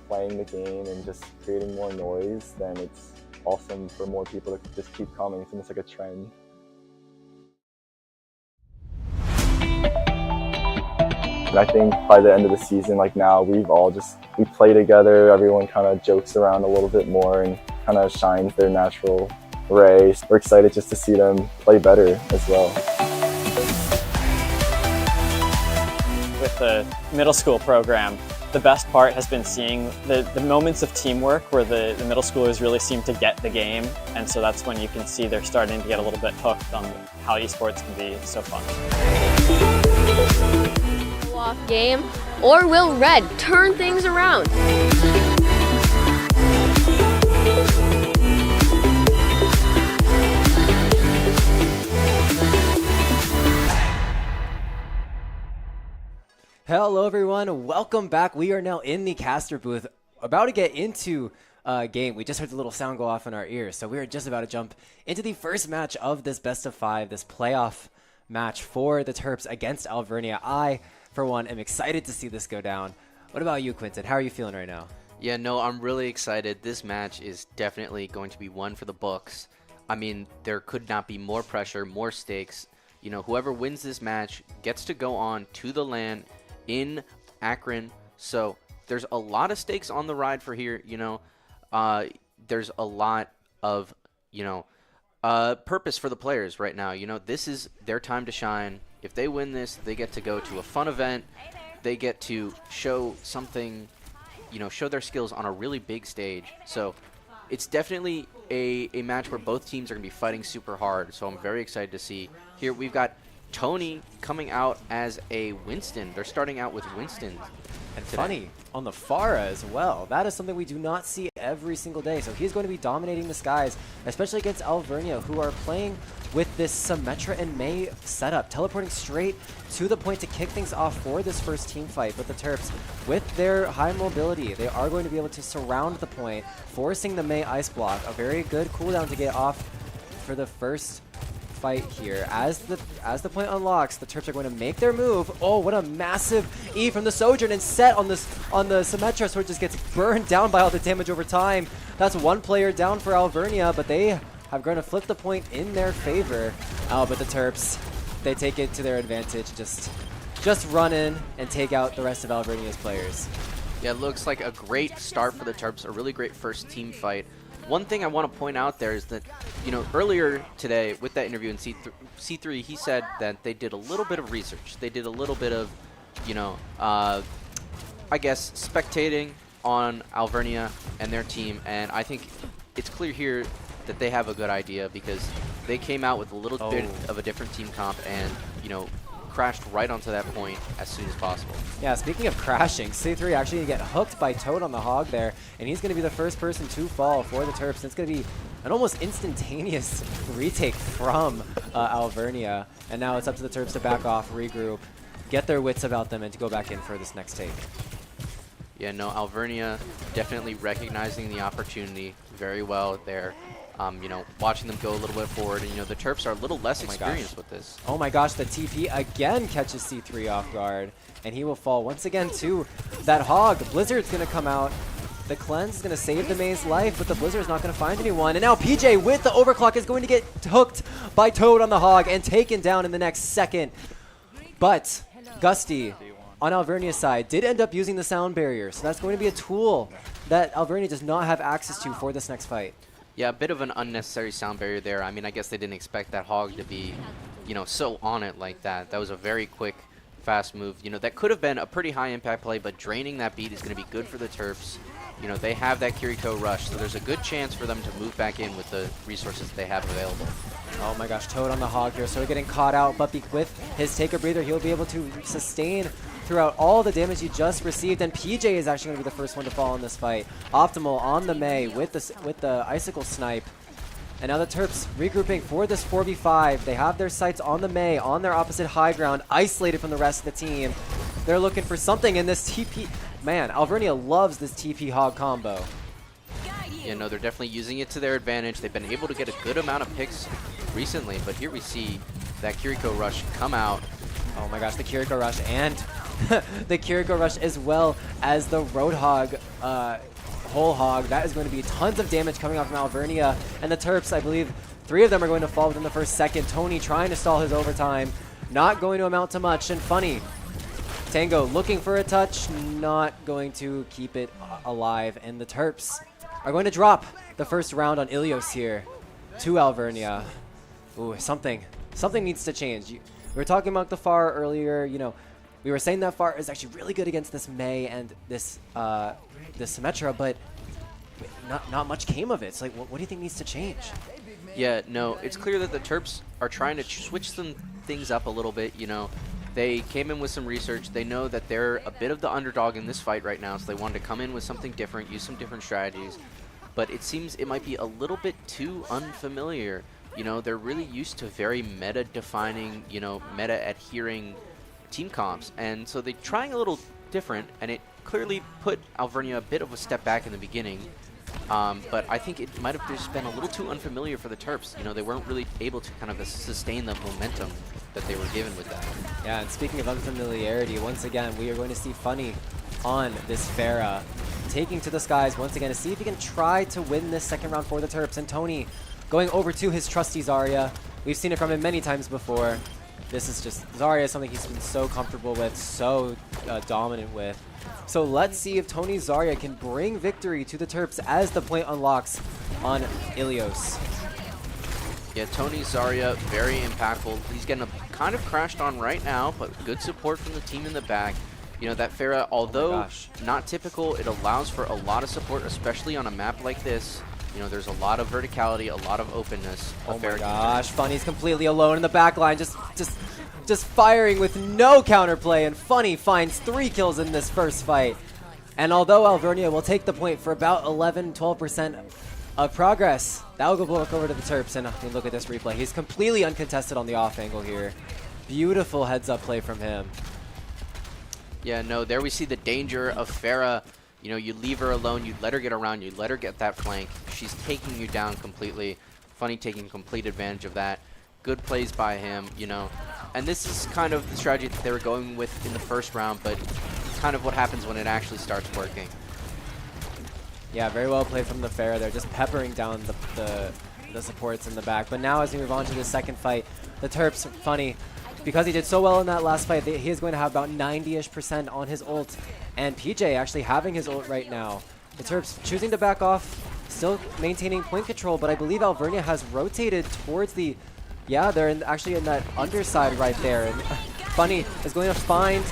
playing the game and just creating more noise, then it's awesome for more people to just keep coming. It's almost like a trend. And I think by the end of the season, like now, we play together, everyone kind of jokes around a little bit more and kind of shines their natural ray. We're excited just to see them play better as well. With the middle school program, the best part has been seeing the moments of teamwork where the middle schoolers really seem to get the game, and so that's when you can see they're starting to get a little bit hooked on how esports can be so fun. Off game, or will Red turn things around? Hello everyone, welcome back. We are now in the caster booth, about to get into a game. We just heard the little sound go off in our ears, so we are just about to jump into the first match of this best of 5, this playoff match for the Terps against Alvernia. I, for one, am excited to see this go down. What about you, Quinton? How are you feeling right now? Yeah, no, I'm really excited. This match is definitely going to be one for the books. I mean, there could not be more pressure, more stakes. You know, whoever wins this match gets to go on to the LAN in Akron. So there's a lot of stakes on the ride for here. You know, there's a lot of, purpose for the players right now. You know, this is their time to shine. If they win this, they get to go to a fun event. They get to show something, show their skills on a really big stage. So it's definitely a match where both teams are going to be fighting super hard. So I'm very excited to see. Here we've got Tony coming out as a Winston. They're starting out with Winston. And funny, on the Pharah as well. That is something we do not see every single day. So he's going to be dominating the skies, especially against Alvernia, who are playing with this Symmetra and Mei setup, teleporting straight to the point to kick things off for this first team fight. But the Terps, with their high mobility, they are going to be able to surround the point, forcing the Mei ice block. A very good cooldown to get off for the first fight here. As the point unlocks, the Terps are going to make their move. Oh, what a massive E from the Sojourn, and set on the Symmetra, so it just gets burned down by all the damage over time. That's one player down for Alvernia, but they have going to flip the point in their favor. Oh, but the Terps, they take it to their advantage. Just run in and take out the rest of Alvernia's players. Yeah, it looks like a great start for the Terps, a really great first team fight. One thing I want to point out there is that, earlier today with that interview in C3, he said that they did a little bit of research. They did a little bit of, I guess, spectating on Alvernia and their team. And I think it's clear here that they have a good idea, because they came out with a little bit of a different team comp and, crashed right onto that point as soon as possible. Yeah, speaking of crashing, C3 actually going to get hooked by Toad on the Hog there, and he's going to be the first person to fall for the Terps. It's going to be an almost instantaneous retake from Alvernia, and now it's up to the Terps to back off, regroup, get their wits about them, and to go back in for this next take. Yeah, no, Alvernia definitely recognizing the opportunity very well there. Watching them go a little bit forward, and the Terps are a little less experienced with this. Oh my gosh, the TP again catches C3 off guard, and he will fall once again to that Hog. Blizzard's going to come out. The Cleanse is going to save the Mei's life, but the Blizzard is not going to find anyone. And now PJ with the overclock is going to get hooked by Toad on the Hog and taken down in the next second. But Gusty on Alvernia's side did end up using the sound barrier, so that's going to be a tool that Alvernia does not have access to for this next fight. Yeah, a bit of an unnecessary sound barrier there. I mean, I guess they didn't expect that Hog to be, so on it like that. That was a very quick, fast move. That could have been a pretty high impact play, but draining that beat is going to be good for the Terps. They have that Kiriko rush, so there's a good chance for them to move back in with the resources they have available. Oh my gosh, Toad on the Hog here, so getting caught out, but with his take a breather, he'll be able to sustain throughout all the damage he just received, and PJ is actually going to be the first one to fall in this fight. Optimal on the Mei with the Icicle Snipe. And now the Terps regrouping for this 4v5. They have their sights on the Mei, on their opposite high ground, isolated from the rest of the team. They're looking for something in this TP. Man, Alvernia loves this TP Hog combo. Yeah, no, they're definitely using it to their advantage. They've been able to get a good amount of picks recently, but here we see that Kiriko rush come out. Oh my gosh, the Kiriko rush, and the Kiriko rush as well as the Roadhog, Whole Hog. That is going to be tons of damage coming off from Alvernia. And the Terps, I believe 3 of them are going to fall within the first second. Tony trying to stall his overtime. Not going to amount to much. And Funny, Tango looking for a touch. Not going to keep it alive. And the Terps are going to drop the first round on Ilios here to Alvernia. Ooh, something needs to change. We were talking about the Far earlier. You know, we were saying that Far is actually really good against this Mei and this Symmetra, but not much came of it. It's like, what do you think needs to change? Yeah, no, it's clear that the Terps are trying to switch some things up a little bit. You know, they came in with some research. They know that they're a bit of the underdog in this fight right now, so they wanted to come in with something different, use some different strategies. But it seems it might be a little bit too unfamiliar. You know, they're really used to very meta-defining, you know, meta-adhering team comps, and so they're trying a little different, and it clearly put Alvernia a bit of a step back in the beginning. But I think it might have just been a little too unfamiliar for the Terps. You know, they weren't really able to kind of sustain the momentum that they were given with that. Yeah, and speaking of unfamiliarity, once again, we are going to see Funny on this Pharah, taking to the skies once again to see if he can try to win this second round for the Terps. And Tony going over to his trusty Zarya. We've seen it from him many times before. This is just, Zarya is something he's been so comfortable with, so dominant with. So let's see if Tony Zarya can bring victory to the Terps as the point unlocks on Ilios. Yeah, Tony Zarya, very impactful. He's getting kind of crashed on right now, but good support from the team in the back. You know, that Pharah, although not typical, it allows for a lot of support, especially on a map like this. You know, there's a lot of verticality, a lot of openness. Oh my gosh, Funny's completely alone in the back line, just firing with no counterplay, and Funny finds 3 kills in this first fight. And although Alvernia will take the point for about 11-12% of progress, that will go back over to the Terps. And I mean, look at this replay. He's completely uncontested on the off angle here. Beautiful heads-up play from him. Yeah, no, there we see the danger of Pharah. You know, you leave her alone, you let her get around, you let her get that flank. She's taking you down completely. Funny taking complete advantage of that. Good plays by him, you know. And this is kind of the strategy that they were going with in the first round, but it's kind of what happens when it actually starts working. Yeah, very well played from the Pharah. They're just peppering down the supports in the back. But now as we move on to the second fight, the Terps, Funny, because he did so well in that last fight, he is going to have about 90-ish% on his ult. And PJ actually having his ult right now. The Terps choosing to back off, still maintaining point control, but I believe Alvernia has rotated towards the... Yeah, they're actually in that underside right there. And Funny is going to find...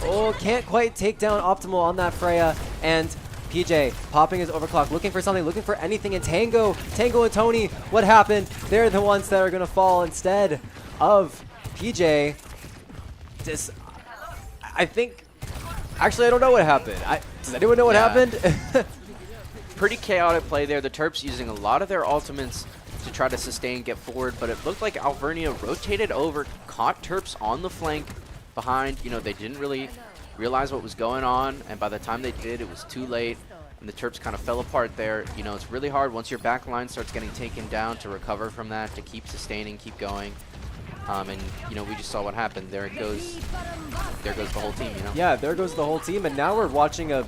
Oh, can't quite take down Optimal on that Freya. And PJ popping his overclock, looking for something, looking for anything. And Tango and Tony, what happened? They're the ones that are going to fall instead of PJ. I think... Actually, I don't know what happened. Does anyone know what happened? Pretty chaotic play there. The Terps using a lot of their ultimates to try to sustain, get forward, but it looked like Alvernia rotated over, caught Terps on the flank behind. You know, they didn't really realize what was going on, and by the time they did, it was too late, and the Terps kind of fell apart there. You know, it's really hard once your back line starts getting taken down to recover from that, to keep sustaining, keep going. And, you know, we just saw what happened. There goes the whole team, you know? Yeah, there goes the whole team, and now we're watching a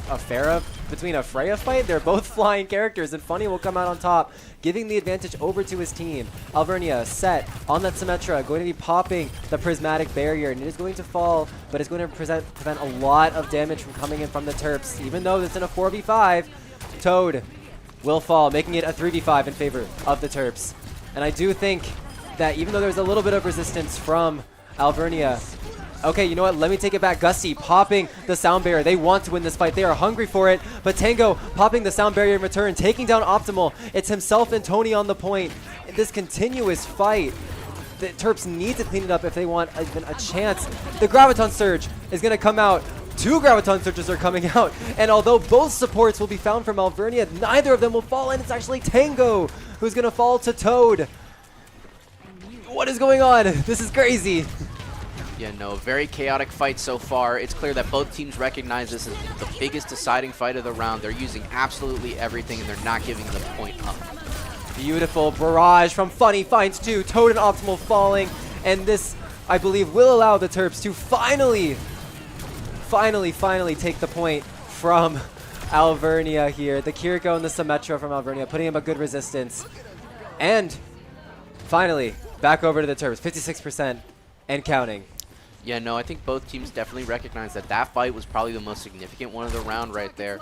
Pharah between a Freya fight. They're both flying characters, and Funny will come out on top, giving the advantage over to his team. Alvernia set on that Symmetra, going to be popping the prismatic barrier, and it is going to fall, but it's going to prevent a lot of damage from coming in from the Terps. Even though it's in a 4v5, Toad will fall, making it a 3v5 in favor of the Terps. And I do think that even though there's a little bit of resistance from Alvernia, okay, you know what? Let me take it back. Gusty popping the sound barrier. They want to win this fight. They are hungry for it. But Tango popping the sound barrier in return, taking down Optimal. It's himself and Tony on the point. In this continuous fight, the Terps need to clean it up if they want even a chance. The Graviton Surge is going to come out. 2 Graviton Surges are coming out. And although both supports will be found from Alvernia, neither of them will fall. And it's actually Tango who's going to fall to Toad. What is going on? This is crazy. Yeah, no, very chaotic fight so far. It's clear that both teams recognize this as the biggest deciding fight of the round. They're using absolutely everything, and they're not giving the point up. Beautiful barrage from Funny finds 2. Toad and Optimal falling, and this, I believe, will allow the Terps to finally finally take the point from Alvernia here. The Kiriko and the Symmetra from Alvernia putting up a good resistance. And finally, back over to the Terps, 56% and counting. Yeah, no, I think both teams definitely recognize that that fight was probably the most significant one of the round right there,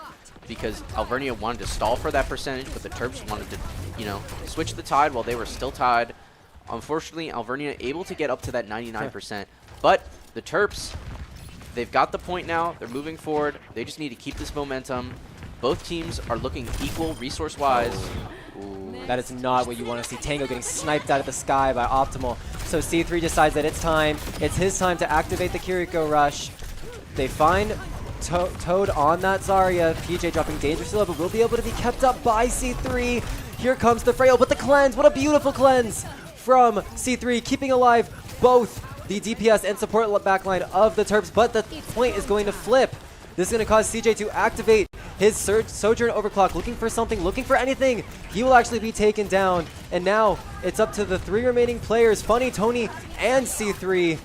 because Alvernia wanted to stall for that percentage, but the Terps wanted to, you know, switch the tide while they were still tied. Unfortunately, Alvernia able to get up to that 99%, but the Terps, they've got the point now. They're moving forward. They just need to keep this momentum. Both teams are looking equal resource-wise. That is not what you want to see. Tango getting sniped out of the sky by Optimal. So C3 decides that it's time. It's his time to activate the Kiriko Rush. They find Toad on that Zarya. PJ dropping dangerously low, but will be able to be kept up by C3. Here comes the Frail, but the cleanse. What a beautiful cleanse from C3, keeping alive both the DPS and support backline of the Terps, but the point is going to flip. This is going to cause CJ to activate his Sojourn Overclock, looking for something, looking for anything. He will actually be taken down, and now it's up to the 3 remaining players, Funny, Tony, and C3,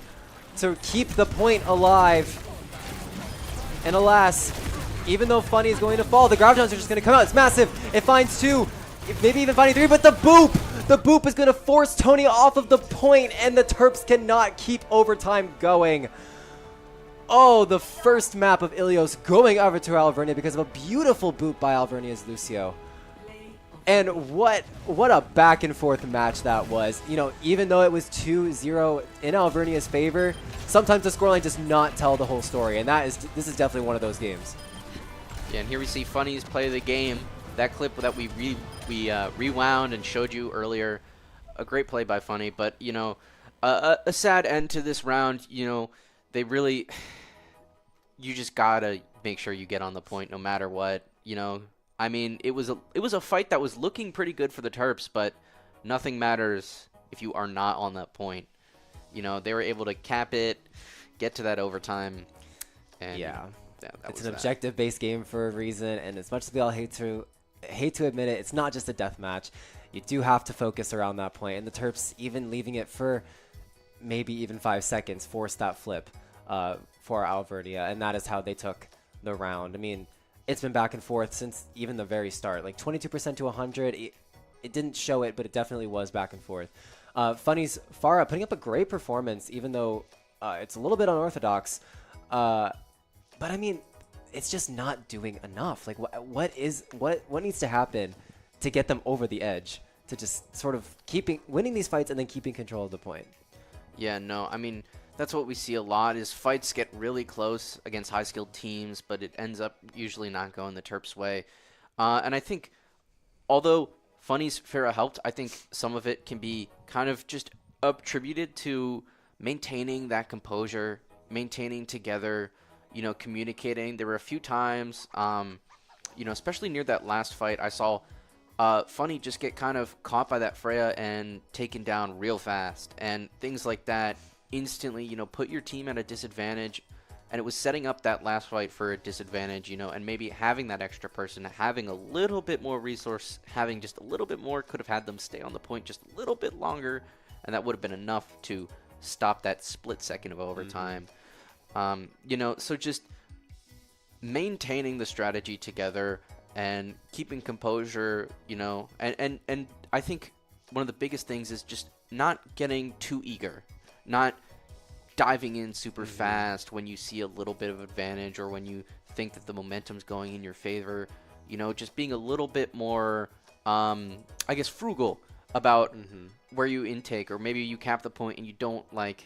to keep the point alive. And alas, even though Funny is going to fall, the Gravitons are just going to come out. It's massive. It finds 2, maybe even finding 3, but the boop is going to force Tony off of the point, and the Terps cannot keep overtime going. Oh, the first map of Ilios going over to Alvernia because of a beautiful boot by Alvernia's Lucio. And what a back and forth match that was. You know, even though it was 2-0 in Alvernia's favor, sometimes the scoreline does not tell the whole story, and this is definitely one of those games. Yeah, and here we see Funny's play of the game. That clip that we rewound and showed you earlier, a great play by Funny, but you know, a sad end to this round. You know, they really, you just gotta make sure you get on the point no matter what. You know, I mean, it was a fight that was looking pretty good for the Terps, but nothing matters if you are not on that point. You know, they were able to cap it, get to that overtime, and yeah, that it's was an that. objective-based game for a reason, and as much as we all hate to admit it, it's not just a death match. You do have to focus around that point, and the Terps, even leaving it for maybe even 5 seconds, forced that flip for Alvernia, and that is how they took the round. I mean, it's been back and forth since even the very start, like 22% to 100. It didn't show it, but it definitely was back and forth. Funny's Farah putting up a great performance, even though it's a little bit unorthodox. But I mean, it's just not doing enough. Like, what needs to happen to get them over the edge, to just sort of winning these fights and then keeping control of the point? Yeah, no, I mean, that's what we see a lot, is fights get really close against high-skilled teams, but it ends up usually not going the Terps' way. And I think, although Funny's Farah helped, I think some of it can be kind of just attributed to maintaining that composure, maintaining together, you know, communicating. There were a few times, you know, especially near that last fight, I saw Funny just get kind of caught by that Freya and taken down real fast. And things like that instantly, you know, put your team at a disadvantage. And it was setting up that last fight for a disadvantage, you know, and maybe having that extra person, having a little bit more resource, having just a little bit more could have had them stay on the point just a little bit longer. And that would have been enough to stop that split second of overtime. You know, so just maintaining the strategy together and keeping composure, you know, and I think one of the biggest things is just not getting too eager, not diving in super fast when you see a little bit of advantage or when you think that the momentum's going in your favor. You know, just being a little bit more, I guess, frugal about where you intake, or maybe you cap the point and you don't like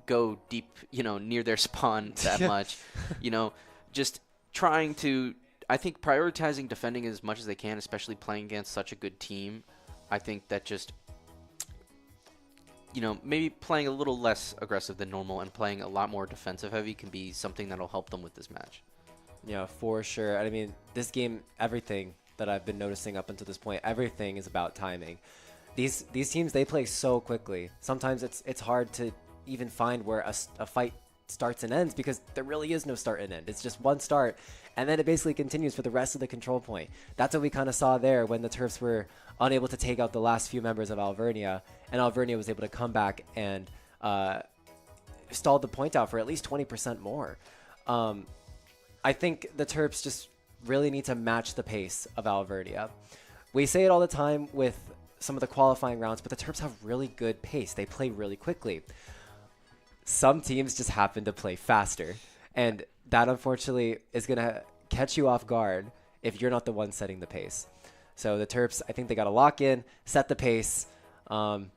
go deep, you know, near their spawn that much. You know, just trying to, I think, prioritizing defending as much as they can, especially playing against such a good team. I think that just, you know, maybe playing a little less aggressive than normal and playing a lot more defensive heavy can be something that'll help them with this match. Yeah, for sure. I mean, this game, everything that I've been noticing up until this point, everything is about timing. These teams, they play so quickly. Sometimes it's hard to even find where a fight starts and ends, because there really is no start and end. It's just one start, and then it basically continues for the rest of the control point. That's what we kind of saw there when the Terps were unable to take out the last few members of Alvernia, and Alvernia was able to come back and stalled the point out for at least 20% more. I think the Terps just really need to match the pace of Alvernia. We say it all the time with some of the qualifying rounds, but the Terps have really good pace. They play really quickly. Some teams just happen to play faster, and that unfortunately is going to catch you off guard if you're not the one setting the pace. So the Terps, I think they got to lock in, set the pace, and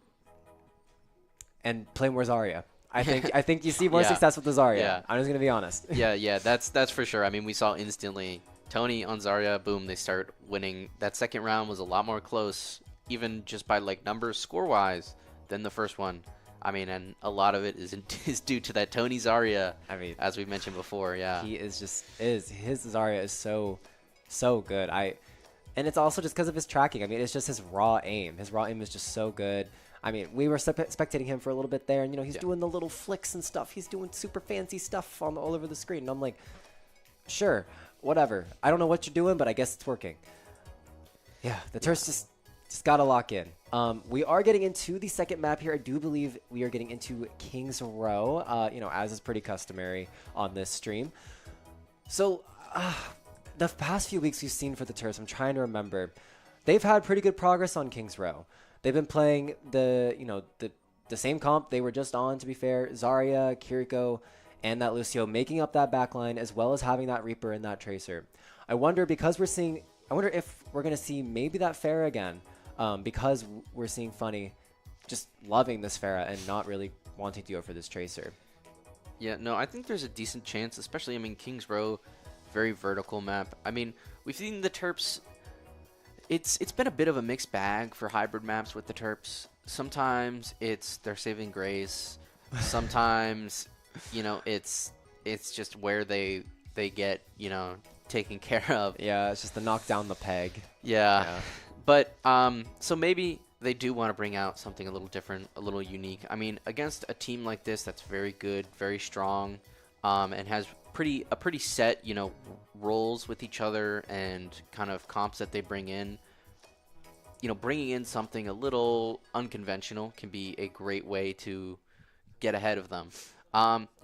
play more Zarya. I think you see more success with the Zarya. Yeah. I'm just going to be honest. Yeah, that's for sure. I mean, we saw instantly Tony on Zarya, boom, they start winning. That second round was a lot more close, even just by like numbers score-wise, than the first one. I mean, and a lot of it is due to that Tony Zarya, as we mentioned before, yeah. He is his Zarya is so good. And it's also just because of his tracking. I mean, it's just his raw aim. His raw aim is just so good. I mean, we were spectating him for a little bit there, and, you know, he's doing the little flicks and stuff. He's doing super fancy stuff all over the screen. And I'm like, sure, whatever. I don't know what you're doing, but I guess it's working. Yeah, the Terps just got to lock in. We are getting into the second map here. I do believe we are getting into King's Row, you know, as is pretty customary on this stream. So, the past few weeks we've seen for the Terps, I'm trying to remember, they've had pretty good progress on King's Row. They've been playing the same comp they were just on, to be fair. Zarya, Kiriko, and that Lucio making up that backline, as well as having that Reaper and that Tracer. I wonder if we're going to see maybe that Pharah again, because we're seeing Funny just loving this Pharah and not really wanting to go for this Tracer. Yeah, no, I think there's a decent chance, especially, I mean, King's Row, very vertical map. I mean, we've seen the Terps, it's been a bit of a mixed bag for hybrid maps with the Terps. Sometimes it's their saving grace. Sometimes, you know, it's just where they get, you know, taken care of. Yeah, it's just to knock down the peg. Yeah. But so maybe they do want to bring out something a little different, a little unique. I mean, against a team like this that's very good, very strong, and has a pretty set, you know, roles with each other and kind of comps that they bring in. You know, bringing in something a little unconventional can be a great way to get ahead of them.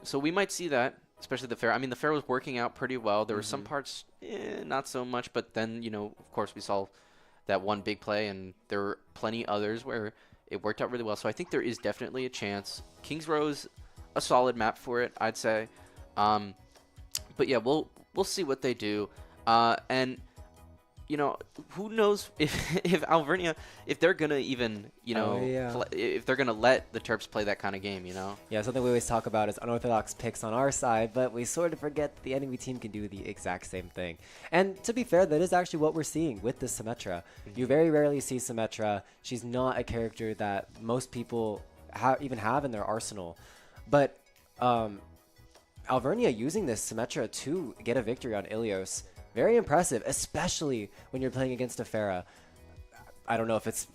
So we might see that, especially the Pharah. I mean, the Pharah was working out pretty well. There were some parts, not so much, but then, you know, of course, we saw that one big play, and there were plenty others where it worked out really well. So I think there is definitely a chance. King's Row's a solid map for it, I'd say. But yeah, we'll see what they do. And you know, who knows if Alvernia, if they're gonna even, you know, if they're gonna let the Terps play that kind of game, you know. Yeah, something we always talk about is unorthodox picks on our side, but we sort of forget that the enemy team can do the exact same thing. And to be fair, that is actually what we're seeing with this Symmetra. You very rarely see Symmetra. She's not a character that most people even have in their arsenal, but Alvernia using this Symmetra to get a victory on Ilios. Very impressive, especially when you're playing against a Pharah. I don't know if it's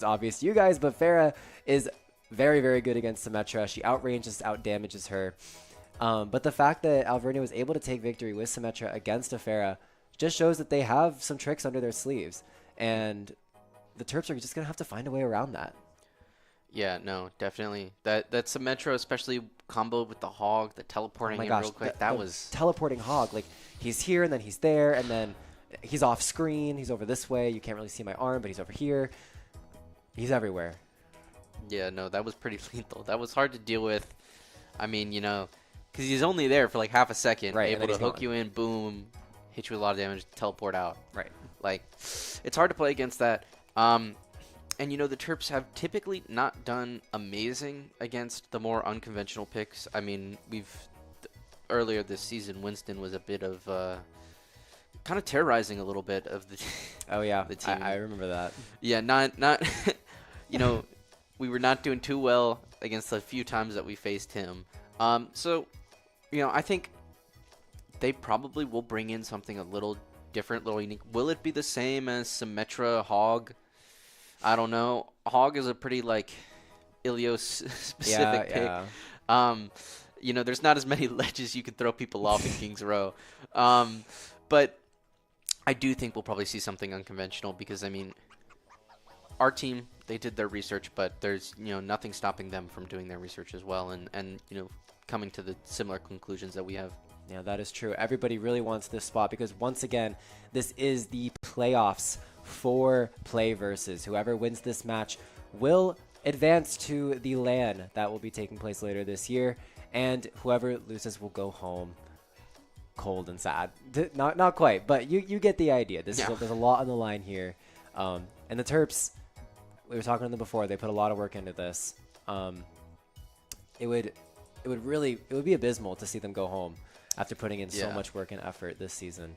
obvious to you guys, but Pharah is very, very good against Symmetra. She outranges, outdamages her. But the fact that Alvernia was able to take victory with Symmetra against a Pharah just shows that they have some tricks under their sleeves. And the Terps are just going to have to find a way around that. Yeah, no, definitely. That Symmetra, especially combo with the Hog, the teleporting in real quick, that was... teleporting Hog, like, he's here, and then he's there, and then he's off screen, he's over this way, you can't really see my arm, but he's over here. He's everywhere. Yeah, no, that was pretty lethal. That was hard to deal with. I mean, you know, because he's only there for like half a second, right, able to hook you in, boom, hit you with a lot of damage, teleport out. Right. Like, it's hard to play against that. And, you know, the Terps have typically not done amazing against the more unconventional picks. I mean, earlier this season, Winston was a bit of kind of terrorizing a little bit of the oh yeah, the team. I remember that. Yeah, not you know, we were not doing too well against the few times that we faced him. So, you know, I think they probably will bring in something a little different, a little unique. Will it be the same as Symmetra Hog? I don't know. Hog is a pretty, like, Ilios specific pick. Yeah. You know, there's not as many ledges you can throw people off in King's Row. But I do think we'll probably see something unconventional because, I mean, our team, they did their research, but there's, you know, nothing stopping them from doing their research as well and you know, coming to the similar conclusions that we have. Yeah, that is true. Everybody really wants this spot because, once again, this is the playoffs for PlayVS. Whoever wins this match will advance to the LAN that will be taking place later this year, and whoever loses will go home cold and sad. Not quite, but you get the idea. There's a lot on the line here. And the Terps, we were talking to them before, they put a lot of work into this. It would be abysmal to see them go home after putting in so much work and effort this season.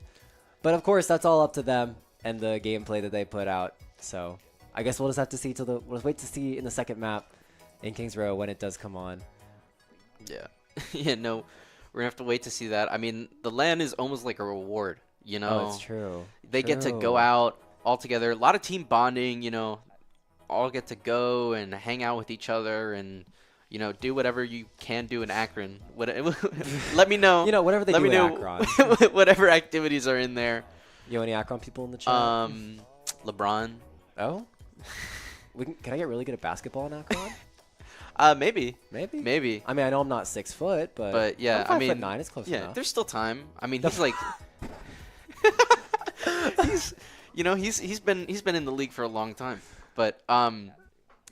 But of course, that's all up to them and the gameplay that they put out. So I guess we'll just have to see we'll wait to see in the second map in Kings Row when it does come on. Yeah. Yeah, no, we're gonna have to wait to see that. I mean, the LAN is almost like a reward, you know? Oh, it's true. They get to go out all together. A lot of team bonding, you know, all get to go and hang out with each other and, you know, do whatever you can do in Akron. Let me know. You know, whatever they Let do me in know Akron. whatever activities are in there. You know any Akron people in the chat? LeBron. Oh? Can I get really good at basketball in Akron? Maybe. Maybe. I mean, I know I'm not 6 foot, but yeah, I'm I mean, 5'9", it's close yeah, enough. there's still time. I mean, he's like, he's been in the league for a long time. But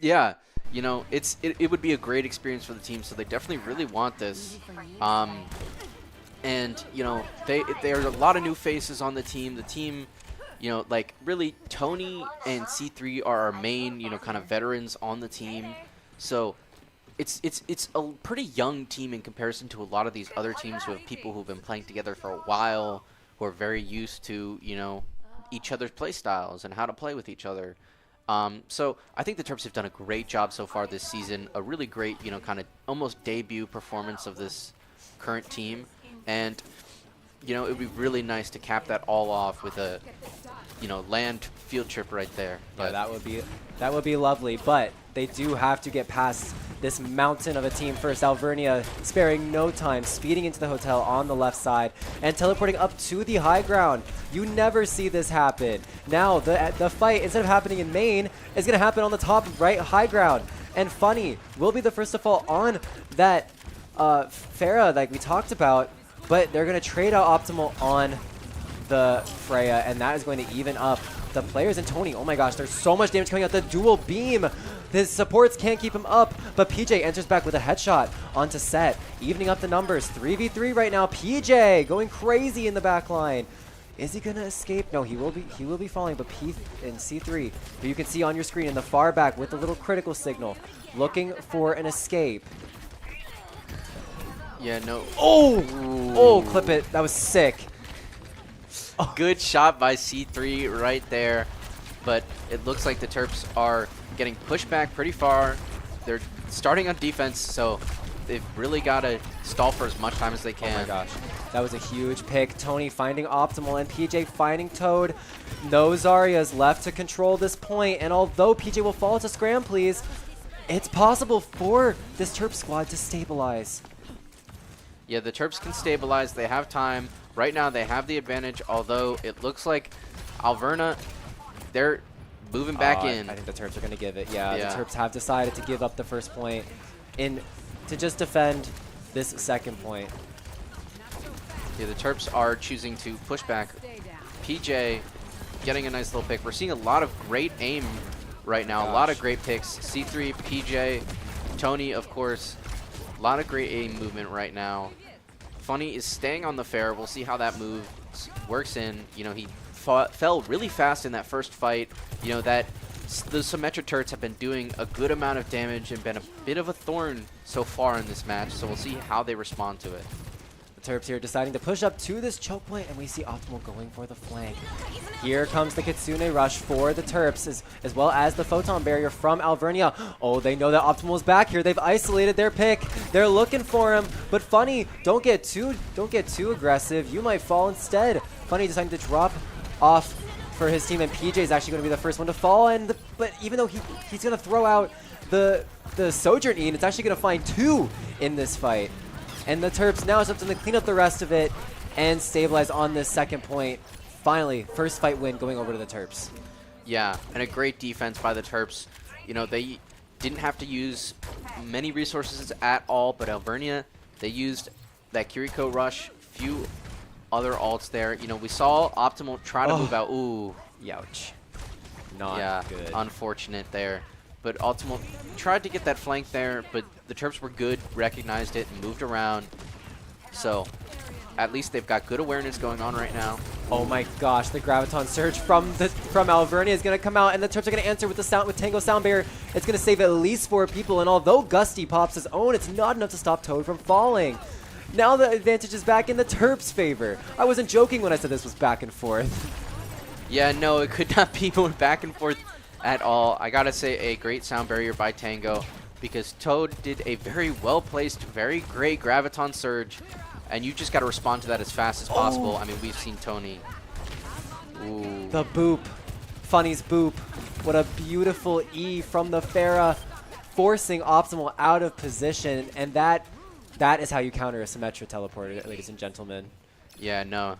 yeah, you know, it would be a great experience for the team. So they definitely really want this. And you know, there are a lot of new faces on the team. The team, you know, like really Tony and C3 are our main, you know, kind of veterans on the team. So it's a pretty young team in comparison to a lot of these other teams who have people who've been playing together for a while, who are very used to, you know, each other's play styles and how to play with each other. So I think the Terps have done a great job so far this season. A really great, you know, kind of almost debut performance of this current team. And, you know, it would be really nice to cap that all off with a, you know, land field trip right there. Yeah, that would be lovely, but they do have to get past this mountain of a team first. Alvernia sparing no time, speeding into the hotel on the left side and teleporting up to the high ground. You never see this happen. Now the fight, instead of happening in main, is going to happen on the top right high ground. And Funny will be the first to fall on that Farah like we talked about, but they're going to trade out Optimal on the Freya, and that is going to even up the players. And Tony, oh my gosh, there's so much damage coming out. The dual beam, his supports can't keep him up, but PJ enters back with a headshot onto Set, evening up the numbers. 3v3 right now. PJ going crazy in the back line. Is he gonna escape? No, he will be falling, but P and C3, who you can see on your screen in the far back with the little critical signal, looking for an escape. Yeah, no. Oh, clip it. That was sick. Good shot by C3 right there, but it looks like the Terps are getting pushed back pretty far. They're starting on defense, so they've really got to stall for as much time as they can. Oh my gosh, that was a huge pick. Tony finding Optimal and PJ finding Toad. No Zaryas left to control this point, and although PJ will fall to Scram Please, it's possible for this Terp squad to stabilize. Yeah, the Terps can stabilize. They have time. Right now, they have the advantage, although it looks like Alverna, they're moving back in. I think the Terps are going to give it. Yeah, the Terps have decided to give up the first point to just defend this second point. Yeah, the Terps are choosing to push back. PJ getting a nice little pick. We're seeing a lot of great aim right now. A lot of great picks. C3, PJ, Tony, of course. A lot of great aim movement right now. Funny is staying on the fair. We'll see how that move works in. You know, he fell really fast in that first fight. You know, the Symmetra turrets have been doing a good amount of damage and been a bit of a thorn so far in this match. So we'll see how they respond to it. The Terps here deciding to push up to this choke point, and we see Optimal going for the flank. Here comes the Kitsune rush for the Terps, as well as the Photon Barrier from Alvernia. Oh, they know that Optimal is back here. They've isolated their pick. They're looking for him, but Funny, don't get too aggressive. You might fall instead. Funny deciding to drop off for his team, and PJ is actually going to be the first one to fall. But even though he's going to throw out the Sojourn E, and it's actually going to find 2 in this fight. And the Terps now is up to clean up the rest of it and stabilize on this second point. Finally, first fight win going over to the Terps. Yeah, and a great defense by the Terps. You know, they didn't have to use many resources at all, but Alvernia, they used that Kiriko rush few other ults there. You know, we saw Optimal try to move out. Ooh. Youch. Not Yeah, good. unfortunate there. But Optimal tried to get that flank there, but the Terps were good, recognized it, and moved around. So at least they've got good awareness going on right now. Oh my gosh, the Graviton Surge from Alvernia is going to come out, and the Terps are going to answer with Tango Sound Barrier. It's going to save at least 4 people, and although Gusty pops his own, it's not enough to stop Toad from falling. Now the advantage is back in the Terps' favor. I wasn't joking when I said this was back and forth. Yeah, no, it could not be going back and forth at all. I gotta say, a great sound barrier by Tango, because Toad did a very well-placed, very great Graviton Surge, and you just gotta respond to that as fast as possible. I mean, we've seen Tony. Ooh. The boop. Funny's boop. What a beautiful E from the Pharah, forcing Optimal out of position, and that is how you counter a Symmetra teleporter, ladies and gentlemen. Yeah, no.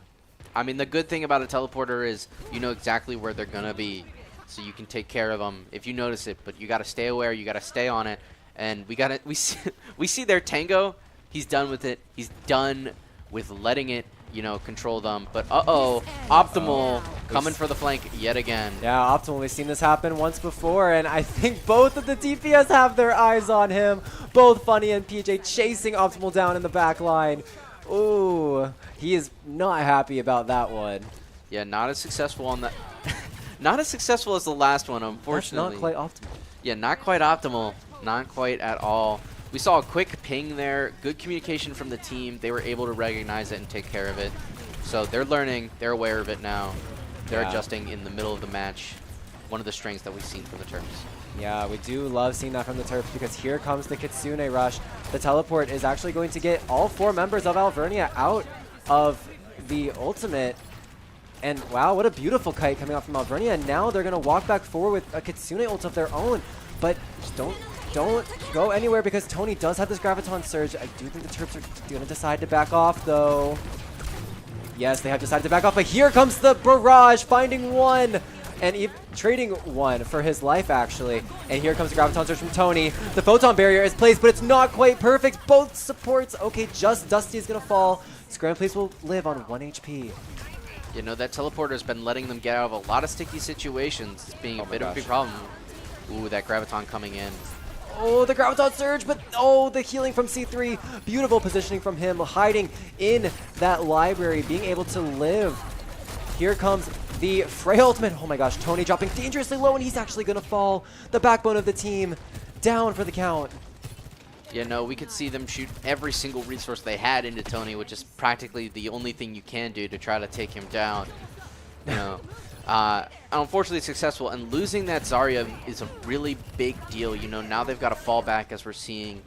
I mean, the good thing about a teleporter is you know exactly where they're gonna be, so you can take care of them if you notice it. But you gotta stay aware, you gotta stay on it, and we see their Tango. He's done with it. He's done with letting it, you know, control them. But Optimal coming for the flank yet again. Yeah, Optimal, we've seen this happen once before, and I think both of the DPS have their eyes on him. Both Funny and PJ chasing Optimal down in the back line. Ooh, he is not happy about that one. Yeah, not as successful on that. Not as successful as the last one, unfortunately. That's not quite optimal. Yeah, not quite optimal. Not quite at all. We saw a quick ping there. Good communication from the team. They were able to recognize it and take care of it. So they're learning. They're aware of it now. They're adjusting in the middle of the match. One of the strengths that we've seen from the Terps. Yeah, we do love seeing that from the Terps, because here comes the Kitsune Rush. The teleport is actually going to get all 4 members of Alvernia out of the ultimate. And wow, what a beautiful kite coming out from Alvernia. And now they're going to walk back forward with a Kitsune ult of their own. But just don't go anywhere, because Tony does have this Graviton Surge. I do think the Terps are going to decide to back off, though. Yes, they have decided to back off, but here comes the barrage, finding one. And trading one for his life, actually. And here comes the Graviton Surge from Tony. The Photon Barrier is placed, but it's not quite perfect. Both supports. Okay, just Dusty is going to fall. Scramplace will live on 1 HP. You know, that teleporter has been letting them get out of a lot of sticky situations. It's being a bit of a big problem. Ooh, that Graviton coming in. Oh, the Graviton Surge, but the healing from C3. Beautiful positioning from him, hiding in that library, being able to live. Here comes the Frey ultimate. Oh my gosh, Tony dropping dangerously low, and he's actually going to fall. The backbone of the team down for the count. Yeah, no, we could see them shoot every single resource they had into Tony, which is practically the only thing you can do to try to take him down. You know, unfortunately successful, and losing that Zarya is a really big deal. You know, now they've got to fall back, as we're seeing.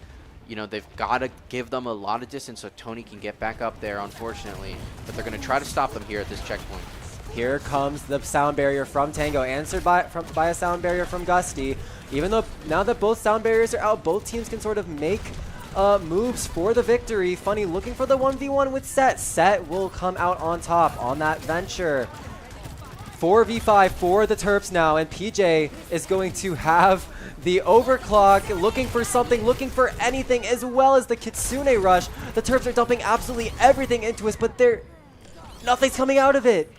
You know, they've got to give them a lot of distance so Tony can get back up there, unfortunately. But they're going to try to stop them here at this checkpoint. Here comes the sound barrier from Tango, answered by a sound barrier from Gusty. Even though now that both sound barriers are out, both teams can sort of make moves for the victory. Funny looking for the 1v1 with Set. Set will come out on top on that venture. 4v5 for the Terps now, and PJ is going to have the overclock, looking for something, looking for anything, as well as the Kitsune Rush. The Terps are dumping absolutely everything into us, but nothing's coming out of it.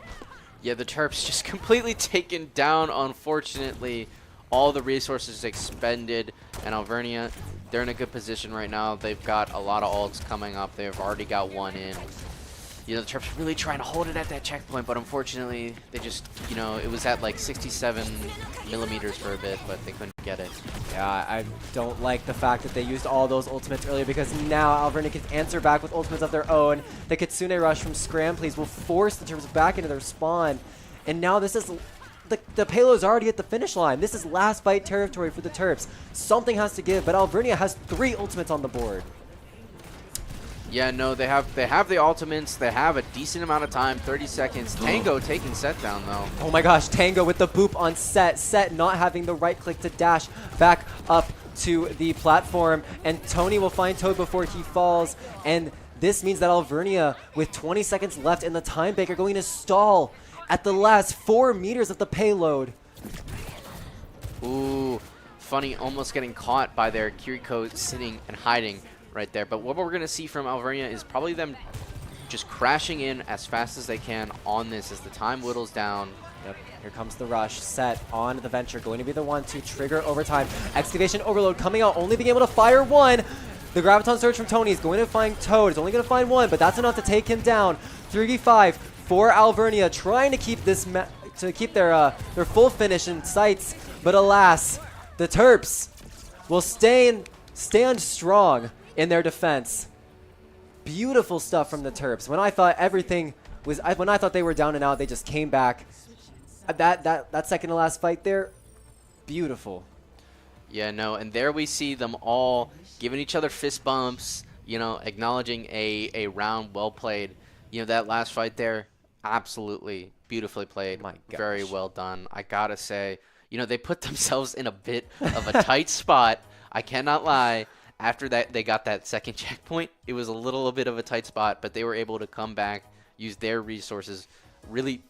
Yeah, the Terps just completely taken down, unfortunately. All the resources expended, and Alvernia, they're in a good position right now. They've got a lot of ults coming up. They've already got one in. You know, the Terps really trying to hold it at that checkpoint, but unfortunately, they just, you know, it was at like 67 millimeters for a bit, but they couldn't get it. Yeah, I don't like the fact that they used all those ultimates earlier, because now Alvernia can answer back with ultimates of their own. The Kitsune Rush from Scramplace will force the Terps back into their spawn. And now this is... The payload's already at the finish line. This is last fight territory for the Terps. Something has to give, but Alvernia has 3 ultimates on the board. Yeah, no, they have the ultimates. They have a decent amount of time, 30 seconds. Tango taking Set down, though. Oh my gosh, Tango with the boop on Set. Set not having the right click to dash back up to the platform. And Tony will find Toad before he falls. And this means that Alvernia, with 20 seconds left in the time bank, are going to stall at the last 4 meters of the payload. Ooh, Funny almost getting caught by their Kiriko sitting and hiding right there. But what we're going to see from Alvernia is probably them just crashing in as fast as they can on this as the time whittles down. Yep, here comes the rush. Set on the Venture, going to be the one to trigger overtime. Excavation Overload coming out, only being able to fire one. The Graviton Surge from Tony is going to find Toad. It's only going to find one, but that's enough to take him down. 3v5 for Alvernia, trying to keep this their full finish in sights. But alas, the Terps will stand strong in their defense. Beautiful stuff from the Terps. When I thought when I thought they were down and out, they just came back. That second to last fight there, beautiful. Yeah, no, and there we see them all giving each other fist bumps, you know, acknowledging a round well played. You know, that last fight there, absolutely beautifully played. My gosh. Very well done. I gotta say, you know, they put themselves in a bit of a tight spot. I cannot lie. After that, they got that second checkpoint. It was a little bit of a tight spot, but they were able to come back, use their resources, really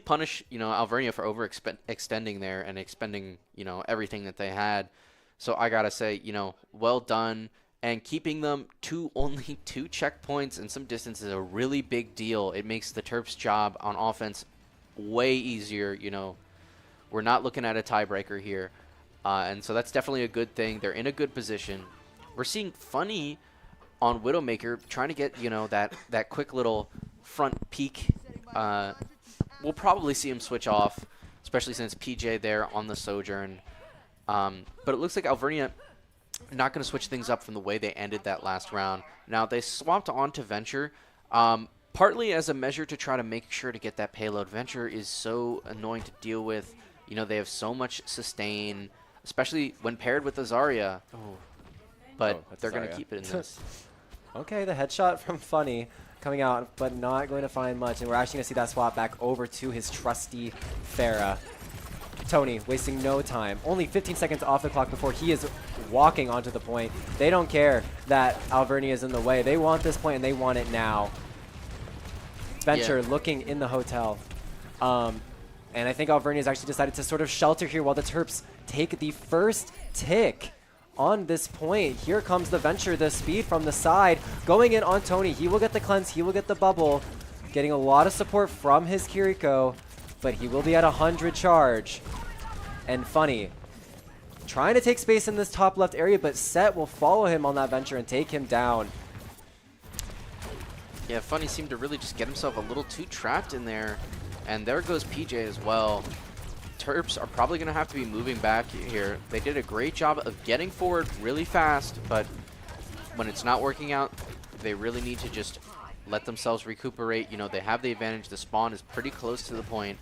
punish, you know, Alvernia for overextending there and expending, you know, everything that they had. So I gotta say, you know, well done. And keeping them to only 2 checkpoints and some distance is a really big deal. It makes the Terps' job on offense way easier. You know, we're not looking at a tiebreaker here. And so that's definitely a good thing. They're in a good position. We're seeing Funny on Widowmaker trying to get, you know, that quick little front peek. We'll probably see him switch off, especially since PJ there on the Sojourn. But it looks like Alvernia not going to switch things up from the way they ended that last round. Now, they swapped on to Venture, partly as a measure to try to make sure to get that payload. Venture is so annoying to deal with. You know, they have so much sustain, especially when paired with Azaria. Oh. But they're going to keep it in this. Okay, the headshot from Funny coming out, but not going to find much. And we're actually going to see that swap back over to his trusty Farah. Tony wasting no time. Only 15 seconds off the clock before he is walking onto the point. They don't care that Alvernia is in the way. They want this point, and they want it now. Venture looking in the hotel. And I think Alvernia has actually decided to sort of shelter here while the Terps take the first tick on this point. Here comes the Venture, the speed from the side, going in on Tony. He will get the cleanse, he will get the bubble, getting a lot of support from his Kiriko, but he will be at 100 charge. And Funny trying to take space in this top left area, but Set will follow him on that Venture and take him down. Yeah, Funny seemed to really just get himself a little too trapped in there. And there goes PJ as well. Terps are probably going to have to be moving back here. They did a great job of getting forward really fast, but when it's not working out, they really need to just let themselves recuperate. You know, they have the advantage. The spawn is pretty close to the point.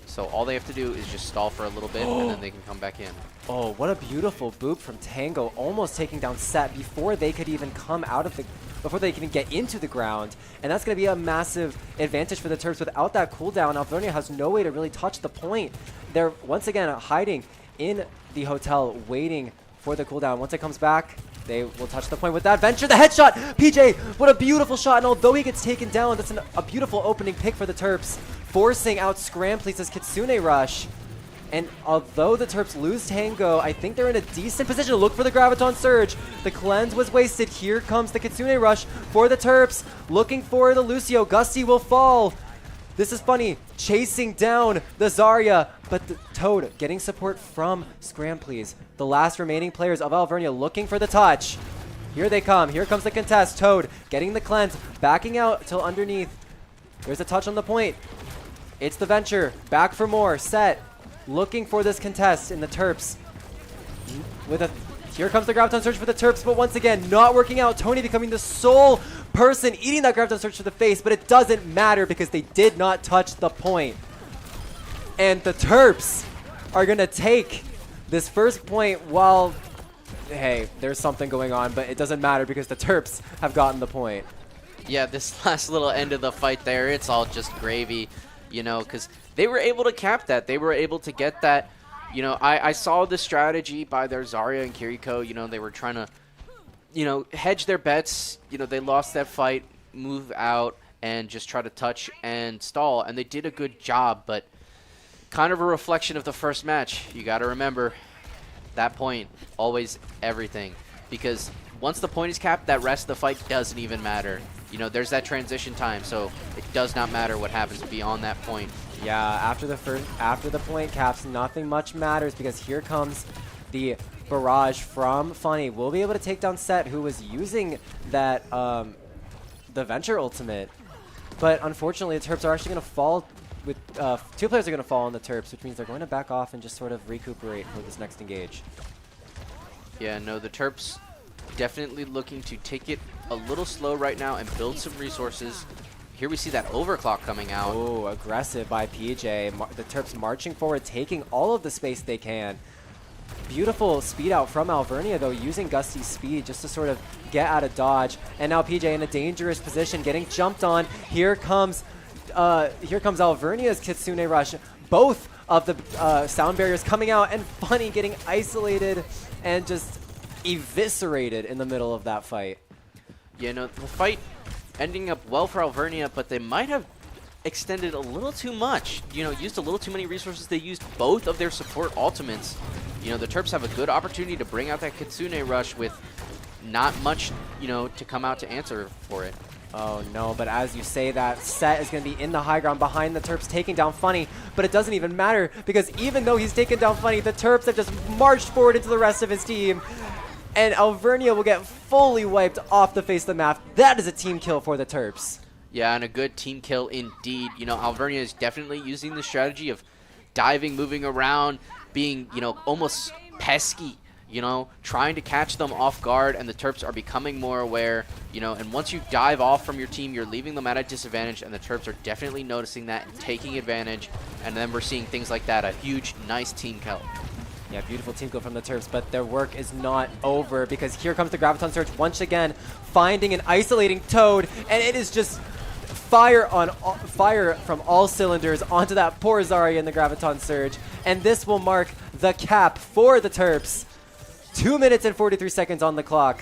So all they have to do is just stall for a little bit, and then they can come back in. Oh, what a beautiful boop from Tango, almost taking down Set before they could even come out of the... before they can even get into the ground. And that's going to be a massive advantage for the Terps. Without that cooldown, Alvernia has no way to really touch the point. They're, once again, hiding in the hotel, waiting for the cooldown. Once it comes back, they will touch the point with that Venture. The headshot! PJ, what a beautiful shot. And although he gets taken down, that's a beautiful opening pick for the Terps, forcing out Scramply's Kitsune rush. And although the Terps lose Tango, I think they're in a decent position to look for the Graviton Surge. The cleanse was wasted. Here comes the Kitsune rush for the Terps. Looking for the Lucio. Gusty will fall. This is Funny, chasing down the Zarya, but the Toad getting support from Scramply's. The last remaining players of Alvernia looking for the touch. Here they come. Here comes the contest. Toad getting the cleanse, backing out till underneath. There's a touch on the point. It's the Venture. Back for more. Set. Looking for this contest in the Terps. Here comes the Graviton Surge for the Terps, but once again, not working out. Tony becoming the sole person eating that Graviton Surge to the face, but it doesn't matter because they did not touch the point. And the Terps are going to take this first point while, hey, there's something going on, but it doesn't matter because the Terps have gotten the point. Yeah, this last little end of the fight there, it's all just gravy, you know, because they were able to cap that. They were able to get that. You know, I saw the strategy by their Zarya and Kiriko. You know, they were trying to, you know, hedge their bets. You know, they lost that fight, move out, and just try to touch and stall. And they did a good job, but kind of a reflection of the first match. You got to remember, that point, always everything. because once the point is capped, that rest of the fight doesn't even matter. You know, there's that transition time, so it does not matter what happens beyond that point. Yeah, after the point caps, nothing much matters because here comes the barrage from Funny. We'll be able to take down Set, who was using that the Venture ultimate, but unfortunately the Terps are actually going to fall. With 2 players are going to fall on the Terps, which means they're going to back off and just sort of recuperate for this next engage. Yeah, no, the Terps definitely looking to take it a little slow right now and build some resources. Here we see that overclock coming out. Oh, aggressive by PJ. The Terps marching forward, taking all of the space they can. Beautiful speed out from Alvernia, though, using Gusty's speed just to sort of get out of dodge. And now PJ in a dangerous position, getting jumped on. Here comes Alvernia's Kitsune Rush. Both of the sound barriers coming out, and Funny getting isolated and just eviscerated in the middle of that fight. Yeah, no, the fight ending up well for Alvernia, but they might have extended a little too much. You know, used a little too many resources. They used both of their support ultimates. You know, the Terps have a good opportunity to bring out that Kitsune Rush with not much, you know, to come out to answer for it. Oh no, but as you say that, Set is going to be in the high ground behind the Terps, taking down Funny, but it doesn't even matter because even though he's taken down Funny, the Terps have just marched forward into the rest of his team, and Alvernia will get fully wiped off the face of the map. That is a team kill for the Terps. Yeah, and a good team kill indeed. You know, Alvernia is definitely using the strategy of diving, moving around, being, you know, almost pesky, you know, trying to catch them off guard, and the Terps are becoming more aware, you know, and once you dive off from your team, you're leaving them at a disadvantage, and the Terps are definitely noticing that and taking advantage, and then we're seeing things like that, a huge, nice team kill. Yeah, beautiful team kill from the Terps, but their work is not over because here comes the Graviton Surge once again, finding and isolating Toad, and it is just fire from all cylinders onto that poor Zarya in the Graviton Surge, and this will mark the cap for the Terps. 2 minutes and 43 seconds on the clock,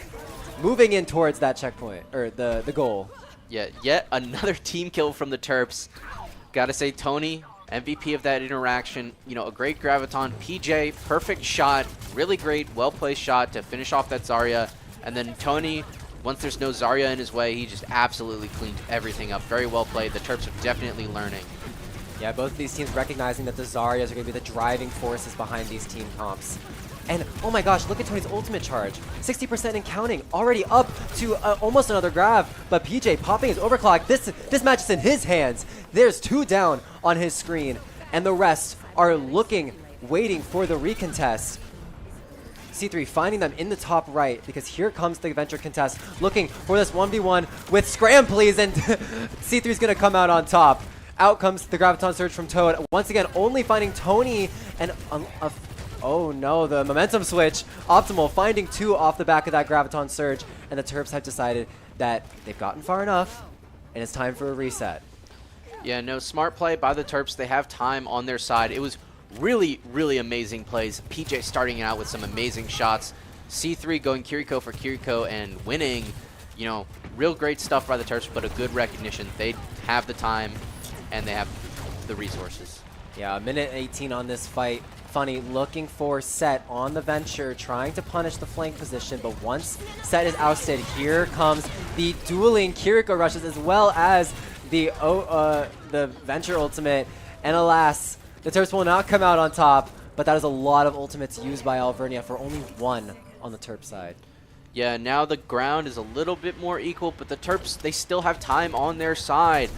moving in towards that checkpoint, or the goal. Yeah, yet another team kill from the Terps. Gotta say, Tony, MVP of that interaction. You know, a great Graviton. PJ, perfect shot, really great, well-placed shot to finish off that Zarya. And then Tony, once there's no Zarya in his way, he just absolutely cleaned everything up. Very well played. The Terps are definitely learning. Yeah, both of these teams recognizing that the Zaryas are going to be the driving forces behind these team comps. And oh my gosh, look at Tony's ultimate charge. 60% and counting, already up to almost another grab. But PJ popping his overclock. This match is in his hands. There's 2 down on his screen, and the rest are looking, waiting for the recontest. C3 finding them in the top right because here comes the Venture contest, looking for this 1v1 with Scram, please, and C3 is going to come out on top. Out comes the Graviton Surge from Toad. Once again, only finding Tony and oh no, the momentum switch. Optimal finding 2 off the back of that Graviton Surge, and the Terps have decided that they've gotten far enough, and it's time for a reset. Yeah, no, smart play by the Terps. They have time on their side. It was really, really amazing plays. PJ starting out with some amazing shots. C3 going Kiriko for Kiriko and winning. You know, real great stuff by the Terps, but a good recognition. They have the time, and they have the resources. Yeah, 1:18 on this fight. Funny looking for Set on the Venture, trying to punish the flank position, but once Set is ousted, here comes the dueling Kiriko rushes as well as the Venture ultimate, and alas, the Terps will not come out on top, but that is a lot of ultimates used by Alvernia for only 1 on the Terp side. Yeah, now the ground is a little bit more equal, but the Terps, they still have time on their side.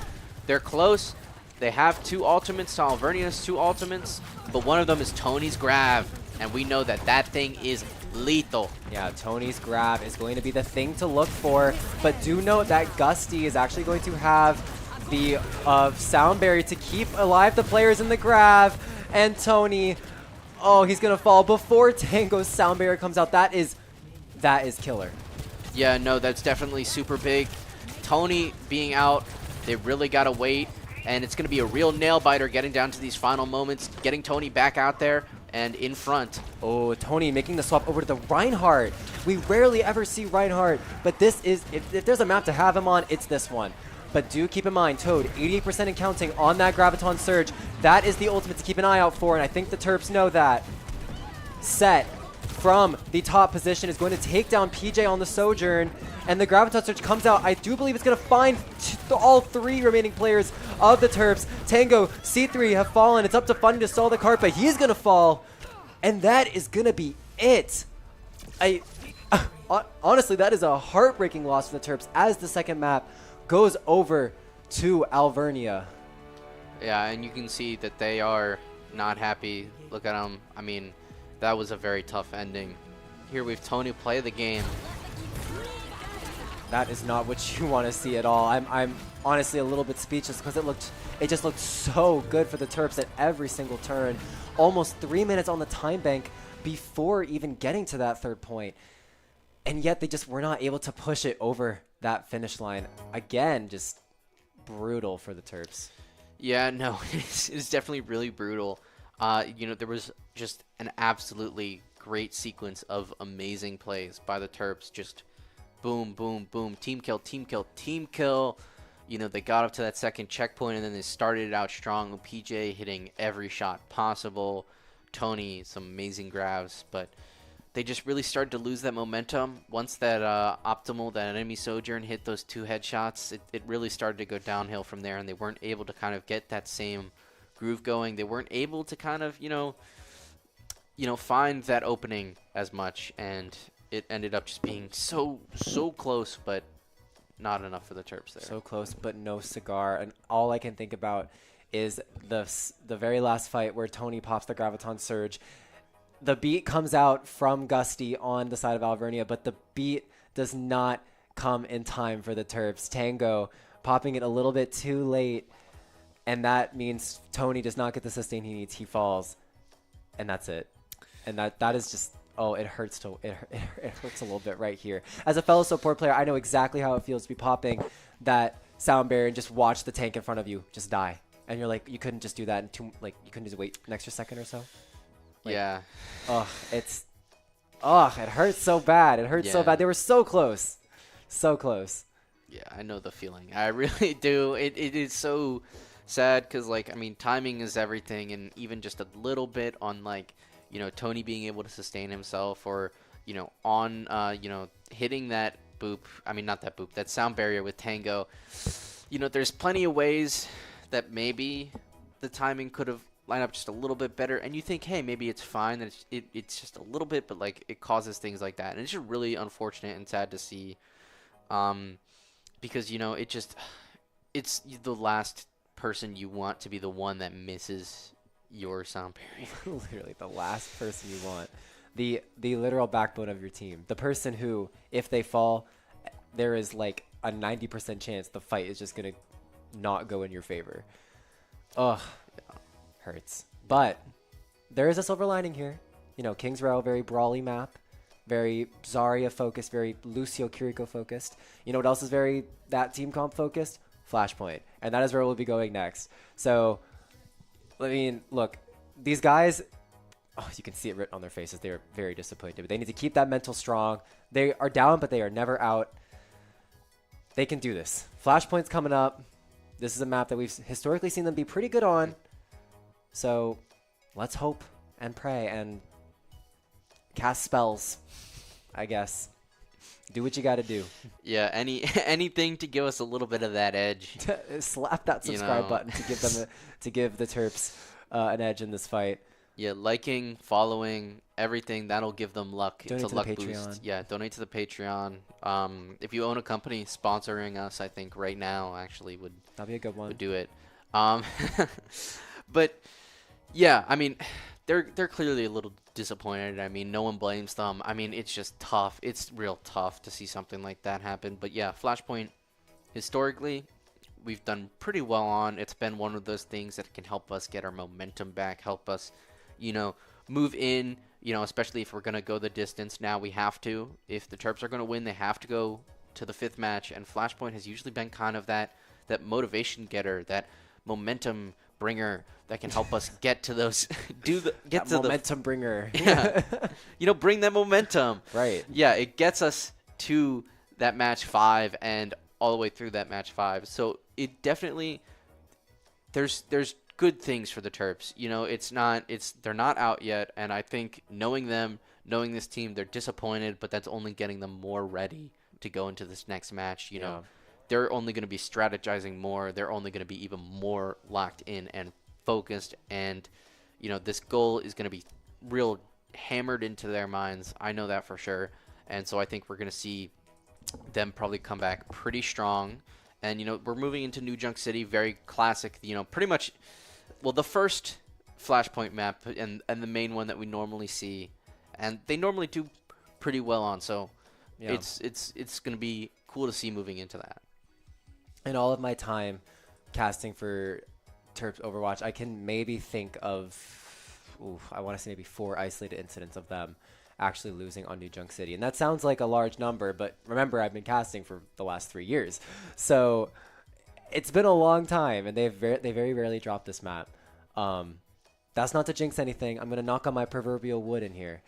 They're close. They have 2 ultimates to Alvernia's 2 ultimates, but one of them is Tony's grab, and we know that that thing is lethal. Yeah, Tony's grab is going to be the thing to look for, but do note that Gusty is actually going to have the sound barrier to keep alive the players in the grab, and Tony, oh, he's going to fall before Tango's sound barrier comes out. That is killer. Yeah, no, that's definitely super big. Tony being out, they really got to wait. And it's going to be a real nail-biter getting down to these final moments, getting Tony back out there and in front. Oh, Tony making the swap over to the Reinhardt. We rarely ever see Reinhardt, but this is, if there's a map to have him on, it's this one. But do keep in mind, Toad, 88% and counting on that Graviton Surge. That is the ultimate to keep an eye out for, and I think the Terps know that. Set from the top position is going to take down PJ on the Sojourn, and the Graviton Surge comes out. I do believe it's going to find all 3 remaining players of the Terps. Tango, C3 have fallen. It's up to Funny to stall the cart, but he's going to fall, and that is going to be it. Honestly, that is a heartbreaking loss for the Terps as the second map goes over to Alvernia. Yeah, and you can see that they are not happy. Look at them. I mean, that was a very tough ending. Here we've Tony play the game. That is not what you want to see at all. I'm honestly a little bit speechless because it just looked so good for the Terps at every single turn. Almost 3 minutes on the time bank before even getting to that third point. And yet they just were not able to push it over that finish line. Again, just brutal for the Terps. Yeah, no, it's definitely really brutal. You know, there was just an absolutely great sequence of amazing plays by the Terps. Just boom, boom, boom, team kill, team kill, team kill. You know, they got up to that second checkpoint, and then they started it out strong with PJ hitting every shot possible. Tony, some amazing grabs, but they just really started to lose that momentum. Once that optimal, that enemy Sojourn hit those 2 headshots, it really started to go downhill from there, and they weren't able to kind of get that same groove going. They weren't able to kind of, you know, find that opening as much, and it ended up just being so close, but not enough for the Terps there. So close, but no cigar. And all I can think about is the very last fight where Tony pops the Graviton Surge. The beat comes out from Gusty on the side of Alvernia, but the beat does not come in time for the Terps. Tango popping it a little bit too late, and that means Tony does not get the sustain he needs. He falls, and that's it. And that is just, oh, it hurts it hurts a little bit right here. As a fellow support player, I know exactly how it feels to be popping that sound barrier and just watch the tank in front of you just die. And you're like, you couldn't just do that you couldn't just wait an extra second or so. Like, yeah. Oh, it hurts so bad. It hurts so bad. They were so close. So close. Yeah, I know the feeling. I really do. It is so sad because, like, I mean, timing is everything, and even just a little bit on, like, you know, Tony being able to sustain himself, or, you know, on, you know, hitting that boop. I mean, not that boop, that sound barrier with Tango. You know, there's plenty of ways that maybe the timing could have lined up just a little bit better, and you think, hey, maybe it's fine that it's just a little bit, but, like, it causes things like that, and it's just really unfortunate and sad to see, because, you know, it's the last person you want to be the one that misses your sound barrier. Literally the last person you want, the literal backbone of your team, the person who, if they fall, there is like a 90% chance the fight is just gonna not go in your favor. Ugh, hurts. But there is a silver lining here. You know, King's Row, very brawly map, very Zarya focused, very Lucio Kiriko focused. You know what else is very that team comp focused? Flashpoint, and that is where we'll be going next. So, I mean, look, these guys, oh, you can see it written on their faces. They are very disappointed, but they need to keep that mental strong. They are down, but they are never out. They can do this. Flashpoint's coming up. This is a map that we've historically seen them be pretty good on. So let's hope and pray and cast spells, I guess. Do what you got to do. Yeah, anything to give us a little bit of that edge. Slap that subscribe button to give them to give the Terps an edge in this fight. Yeah, liking, following, everything, that'll give them luck. Donate it's a to luck the Patreon. boost. Yeah, donate to the Patreon. If you own a company sponsoring us, I think right now actually that'd be a good one. Would do it. But yeah, I mean, they're clearly a little disappointed. I mean, no one blames them. I mean, it's just tough. It's real tough to see something like that happen. But yeah, Flashpoint, historically, we've done pretty well on. It's been one of those things that can help us get our momentum back, help us, you know, move in, you know, especially if we're going to go the distance. Now we have to. If the Terps are going to win, they have to go to the 5th match. And Flashpoint has usually been kind of that motivation getter, that momentum bringer that can help us get to those momentum bringer. Yeah. You know, bring that momentum. Right. Yeah, it gets us to that match 5 and all the way through that match 5. So it definitely there's good things for the Terps. You know, they're not out yet, and I think knowing them, knowing this team, they're disappointed, but that's only getting them more ready to go into this next match. You know, they're only going to be strategizing more. They're only going to be even more locked in and focused, and you know, this goal is going to be real hammered into their minds. I know that for sure, and so I think we're going to see them probably come back pretty strong. And, you know, we're moving into New Junk City, very classic, you know, pretty much, well, the first Flashpoint map and the main one that we normally see, and they normally do pretty well on, so it's going to be cool to see moving into that. In all of my time casting for Terps Overwatch, I can maybe think of, I want to say maybe 4 isolated incidents of them actually losing on New Junk City. And that sounds like a large number, but remember, I've been casting for the last 3 years. So it's been a long time, and they very rarely drop this map. That's not to jinx anything. I'm going to knock on my proverbial wood in here.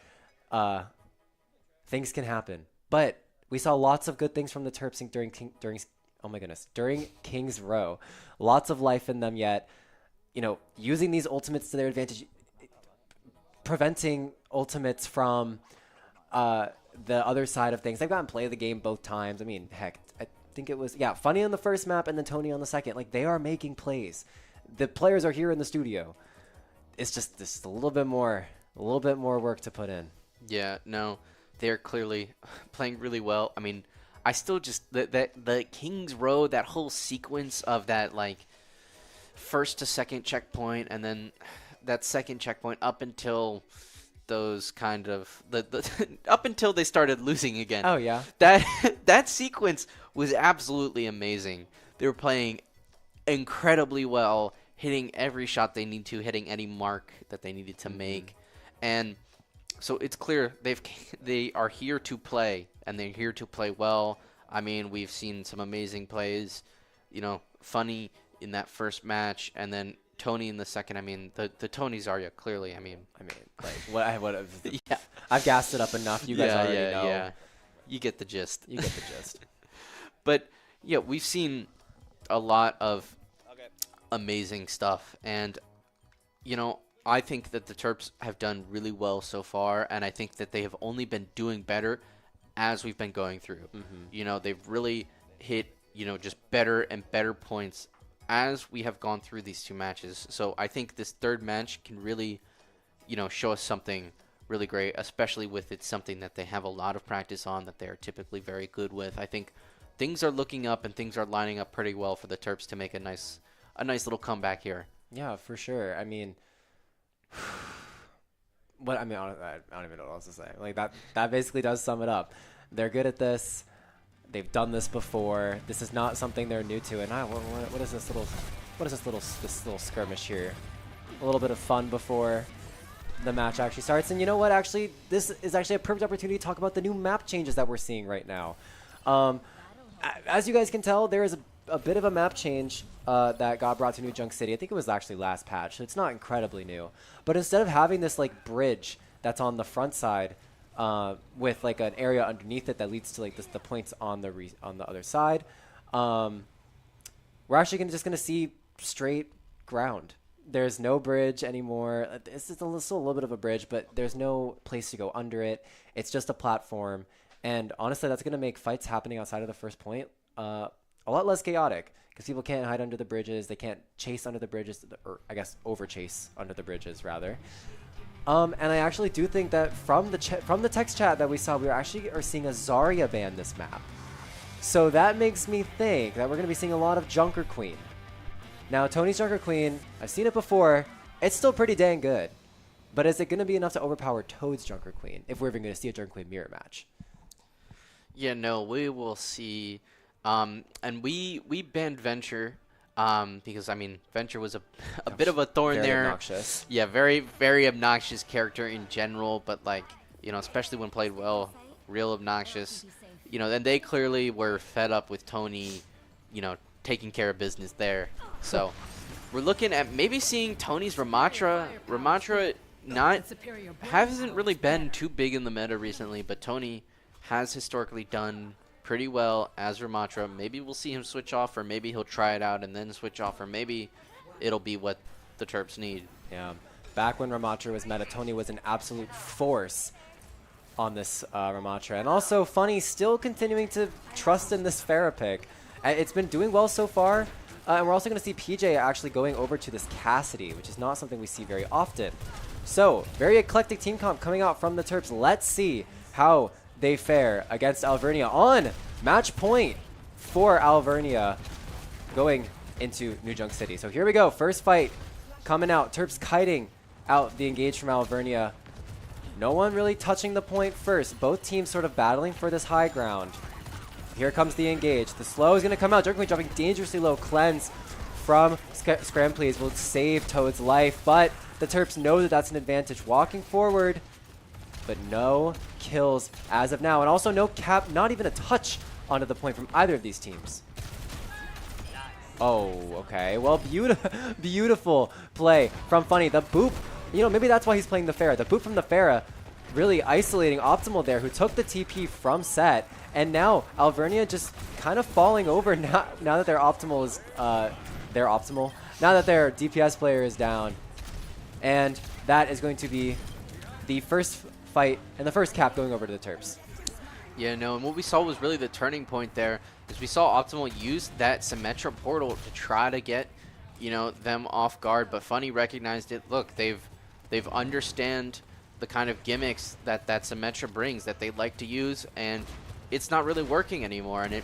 Things can happen. But we saw lots of good things from the Terps during King's Row. Lots of life in them yet. You know, using these ultimates to their advantage, preventing ultimates from the other side of things. They've gotten play of the game both times. I mean, heck, I think it was, Funny on the first map and then Tony on the second. Like, they are making plays. The players are here in the studio. It's just a little bit more work to put in. Yeah, no, they're clearly playing really well. I mean, I still just, the King's Row, that whole sequence of that, like, first to second checkpoint, and then that second checkpoint up until those kind of up until they started losing again. Oh yeah, that sequence was absolutely amazing. They were playing incredibly well, hitting every shot they need to, hitting any mark that they needed to make, and so it's clear they are here to play, and they're here to play well. I mean, we've seen some amazing plays, you know, Funny in that first match, and then Tony in the second. I mean, the Tony Zarya, clearly. I mean, like yeah. I've gassed it up enough. You guys already know. Yeah. You get the gist. You get the gist. But yeah, we've seen a lot of amazing stuff, and you know, I think that the Terps have done really well so far, and I think that they have only been doing better as we've been going through. You know, they've really hit, you know, just better and better points as we have gone through these 2 matches. So I think this third match can really, you know, show us something really great, especially with it's something that they have a lot of practice on, that they are typically very good with. I think things are looking up and things are lining up pretty well for the Terps to make a nice little comeback here. Yeah, for sure. I mean, I don't even know what else to say. Like, that basically does sum it up. They're good at this. They've done this before. This is not something they're new to. And what is this little skirmish here? A little bit of fun before the match actually starts. And you know what? Actually, this is actually a perfect opportunity to talk about the new map changes that we're seeing right now. As you guys can tell, there is a bit of a map change that got brought to New Junk City. I think it was actually last patch, so it's not incredibly new. But instead of having this like bridge that's on the front side, with like an area underneath it that leads to like the points on the other side, we're actually just gonna see straight ground. There's no bridge anymore. It's still a little bit of a bridge, but there's no place to go under it. It's just a platform, and honestly, that's gonna make fights happening outside of the first point a lot less chaotic, because people can't hide under the bridges. They can't chase under the bridges, or I guess over chase under the bridges rather. And I actually do think that from the text chat that we saw, we are seeing a Zarya ban this map. So that makes me think that we're going to be seeing a lot of Junker Queen. Now, Tony's Junker Queen, I've seen it before. It's still pretty dang good. But is it going to be enough to overpower Toad's Junker Queen if we're even going to see a Junker Queen mirror match? Yeah, no, we will see. And we banned Venture. Because I mean, Venture was a bit of a thorn very there. Obnoxious. Yeah, very, very obnoxious character in general, but like, you know, especially when played well, real obnoxious. You know, and they clearly were fed up with Tony, you know, taking care of business there. So we're looking at maybe seeing Tony's Ramatra. Ramatra hasn't really been too big in the meta recently, but Tony has historically done pretty well as Ramatra. Maybe we'll see him switch off, or maybe he'll try it out and then switch off, or maybe it'll be what the Terps need. Yeah. Back when Ramatra was meta, Tony was an absolute force on this Ramatra. And also, Funny still continuing to trust in this Pharah pick. It's been doing well so far. And we're also going to see PJ actually going over to this Cassidy, which is not something we see very often. So, very eclectic team comp coming out from the Terps. Let's see how they fare against Alvernia on match point for Alvernia going into New Junk City. So here we go. First fight coming out. Terps kiting out the engage from Alvernia. No one really touching the point first. Both teams sort of battling for this high ground. Here comes the engage. The slow is going to come out. Jerkman dropping dangerously low. Cleanse from Scrampleys will save Toad's life, but the Terps know that that's an advantage. Walking forward, but no kills as of now. And also no cap, not even a touch onto the point from either of these teams. Oh, okay. Well, beautiful play from Funny. The boop, you know, maybe that's why he's playing the Pharah. The boop from the Pharah really isolating Optimal there, who took the TP from set. And now Alvernia just kind of falling over now that their Optimal is, now that their DPS player is down. And that is going to be the first fight and the first cap going over to the Terps. Yeah, no, and what we saw was really the turning point there, is we saw Optimal use that Symmetra portal to try to get, you know, them off guard, but Funny recognized it. Look, they've understand the kind of gimmicks that Symmetra brings that they like to use, and it's not really working anymore, and it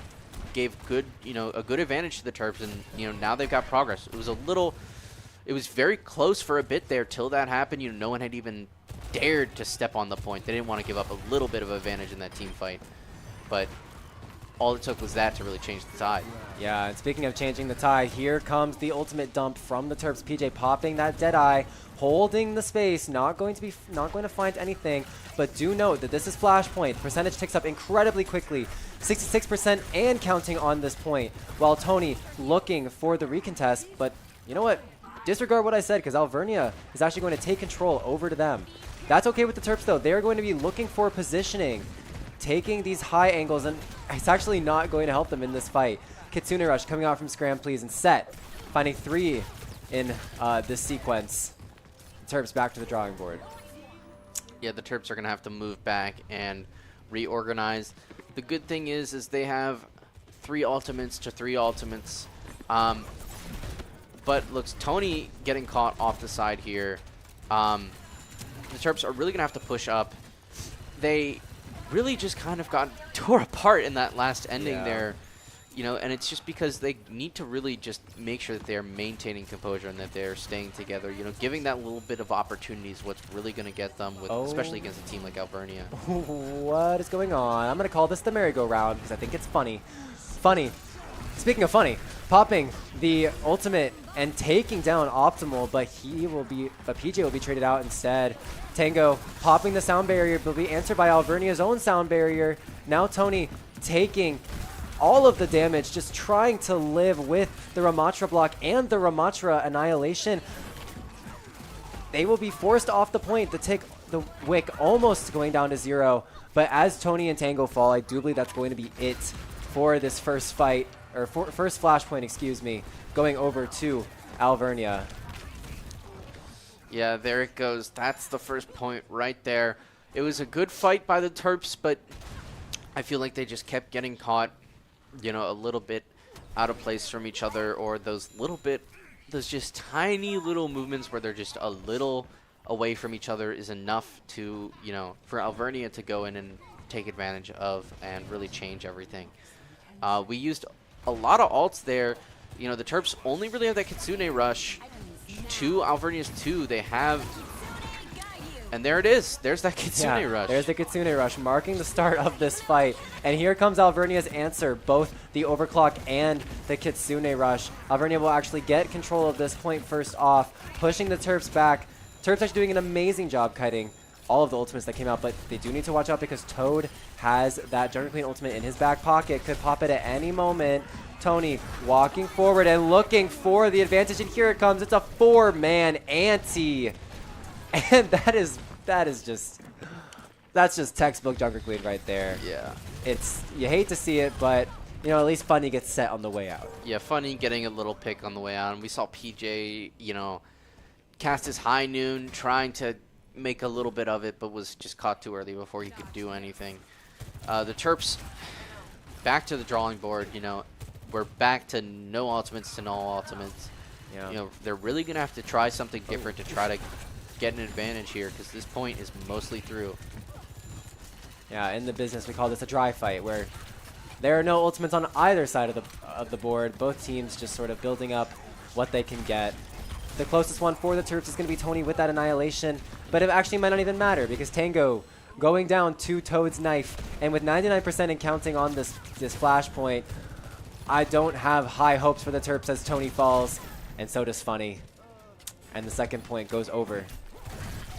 gave good, you know, a good advantage to the Terps, and you know, now they've got progress. It was very close for a bit there till that happened. You know, no one had even dared to step on the point. They didn't want to give up a little bit of advantage in that team fight, but all it took was that to really change the tide. Yeah, and speaking of changing the tide, here comes the ultimate dump from the Terps. PJ popping that Deadeye, holding the space, not going to find anything, but do note that this is Flashpoint. Percentage ticks up incredibly quickly, 66% and counting on this point, while Tony looking for the recontest, but you know what? Disregard what I said, because Alvernia is actually going to take control over to them. That's okay with the Terps, though. They're going to be looking for positioning, taking these high angles, and it's actually not going to help them in this fight. Kitsune Rush coming out from Scrampleys and set, finding 3 in this sequence. Terps back to the drawing board. Yeah, the Terps are going to have to move back and reorganize. The good thing is they have 3 ultimates to 3 ultimates. But looks, Tony getting caught off the side here. The Terps are really going to have to push up. They really just kind of got tore apart in that last ending there. You know, and it's just because they need to really just make sure that they're maintaining composure and that they're staying together. You know, giving that little bit of opportunity is what's really going to get them, with, especially against a team like Alvernia. What is going on? I'm going to call this the merry-go-round because I think it's funny. Funny. Speaking of funny, popping the ultimate and taking down Optimal, but PJ will be traded out instead. Tango popping the sound barrier, but will be answered by Alvernia's own sound barrier. Now Tony taking all of the damage, just trying to live with the Ramatra block and the Ramatra annihilation. They will be forced off the point. The wick almost going down to 0, but as Tony and Tango fall, I do believe that's going to be it for this first fight, or first flashpoint, excuse me, going over to Alvernia. Yeah, there it goes. That's the first point right there. It was a good fight by the Terps, but I feel like they just kept getting caught, you know, a little bit out of place from each other, or those just tiny little movements where they're just a little away from each other is enough to, you know, for Alvernia to go in and take advantage of and really change everything. We used a lot of ults there. You know, the Terps only really have that Kitsune Rush to Alvernia's 2. They have, and there it is. There's that Kitsune Rush. There's the Kitsune Rush, marking the start of this fight. And here comes Alvernia's answer, both the Overclock and the Kitsune Rush. Alvernia will actually get control of this point first off, pushing the Terps back. Terps actually doing an amazing job kiting all of the ultimates that came out, but they do need to watch out because Toad has that Jungle Queen ultimate in his back pocket, could pop it at any moment. Tony walking forward and looking for the advantage, and here it comes. It's a 4-man ante, and that's just textbook Jungle Queen right there. Yeah. You hate to see it, but you know, at least Funny gets set on the way out. Yeah, Funny getting a little pick on the way out, and we saw PJ, you know, cast his high noon, trying to make a little bit of it, but was just caught too early before he could do anything. The Terps back to the drawing board. You know, we're back to no ultimates to no ultimates. Yeah. You know, they're really gonna have to try something different to try to get an advantage here, because this point is mostly through. Yeah, in the business we call this a dry fight, where there are no ultimates on either side of the board. Both teams just sort of building up what they can get. The closest one for the Terps is going to be Tony with that Annihilation, but it actually might not even matter because Tango going down to Toad's Knife, and with 99% and counting on this flashpoint, I don't have high hopes for the Terps as Tony falls, and so does Funny. And the second point goes over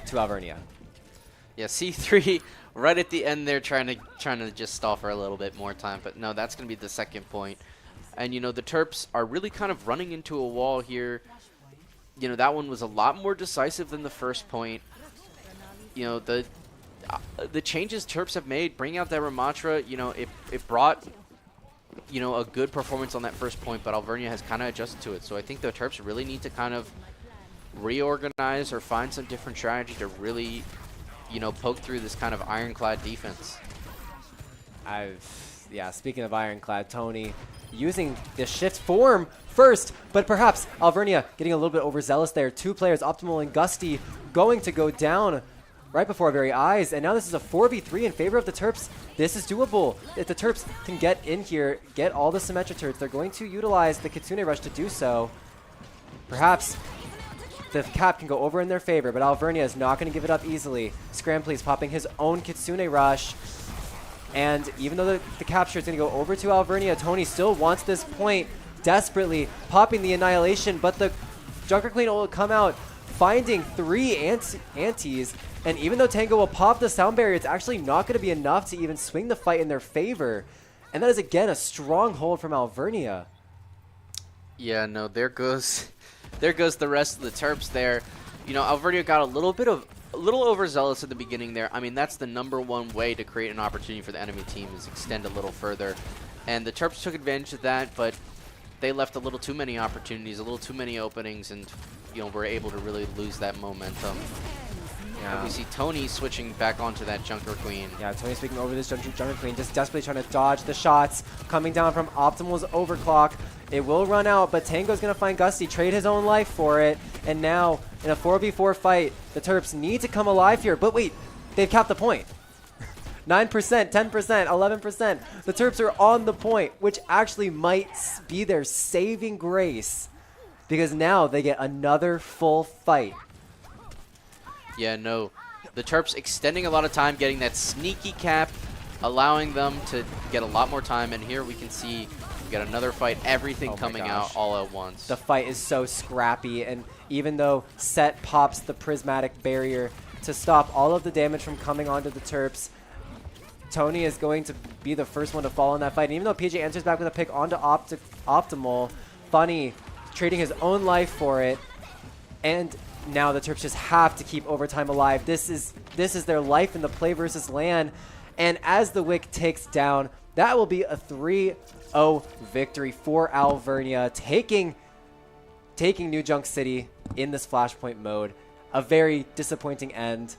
to Alvernia. Yeah, C3 right at the end there trying to just stall for a little bit more time, but no, that's going to be the second point. And you know, the Terps are really kind of running into a wall here. You know, that one was a lot more decisive than the first point. You know, the changes Terps have made, bringing out that Ramatra, you know, it brought, you know, a good performance on that first point, but Alvernia has kind of adjusted to it. So I think the Terps really need to kind of reorganize or find some different strategy to really, you know, poke through this kind of ironclad defense. Yeah, speaking of ironclad, Tony using the shift form first, but perhaps Alvernia getting a little bit overzealous there. Two players, Optimal and Gusty, going to go down right before our very eyes, and now this is a 4v3 in favor of the Terps. This is doable. If the Terps can get in here, get all the Symmetra turrets, they're going to utilize the Kitsune Rush to do so. Perhaps the cap can go over in their favor, but Alvernia is not going to give it up easily. Scramply's popping his own Kitsune Rush. And even though the capture is going to go over to Alvernia, Tony still wants this point desperately, popping the Annihilation, but the Junker Queen will come out, finding 3 antis, and even though Tango will pop the sound barrier, it's actually not going to be enough to even swing the fight in their favor. And that is, again, a strong hold from Alvernia. Yeah, no, there goes the rest of the Terps there. You know, Alvernia got a little overzealous at the beginning there. I mean, that's the #1 way to create an opportunity for the enemy team, is extend a little further. And the Terps took advantage of that, but they left a little too many opportunities, a little too many openings, and, you know, were able to really lose that momentum. Yeah. And we see Tony switching back onto that Junker Queen. Yeah, Tony speaking over this Junker Queen, just desperately trying to dodge the shots coming down from Optimal's overclock. It will run out, but Tango's going to find Gusty, trade his own life for it. And now, in a 4v4 fight, the Terps need to come alive here. But wait, they've capped the point. 9%, 10%, 11%. The Terps are on the point, which actually might be their saving grace, because now they get another full fight. Yeah, no. The Terps extending a lot of time, getting that sneaky cap, allowing them to get a lot more time. And here we can see we got another fight, everything coming out all at once. The fight is so scrappy, and even though Set pops the prismatic barrier to stop all of the damage from coming onto the Terps, Tony is going to be the first one to fall in that fight. And even though PJ answers back with a pick onto Optimal, Funny trading his own life for it, and now the Terps just have to keep overtime alive. This is their life in the play versus LAN. And as the Wick takes down, that will be a 3-0 victory for Alvernia, taking New Junk City in this Flashpoint mode. A very disappointing end,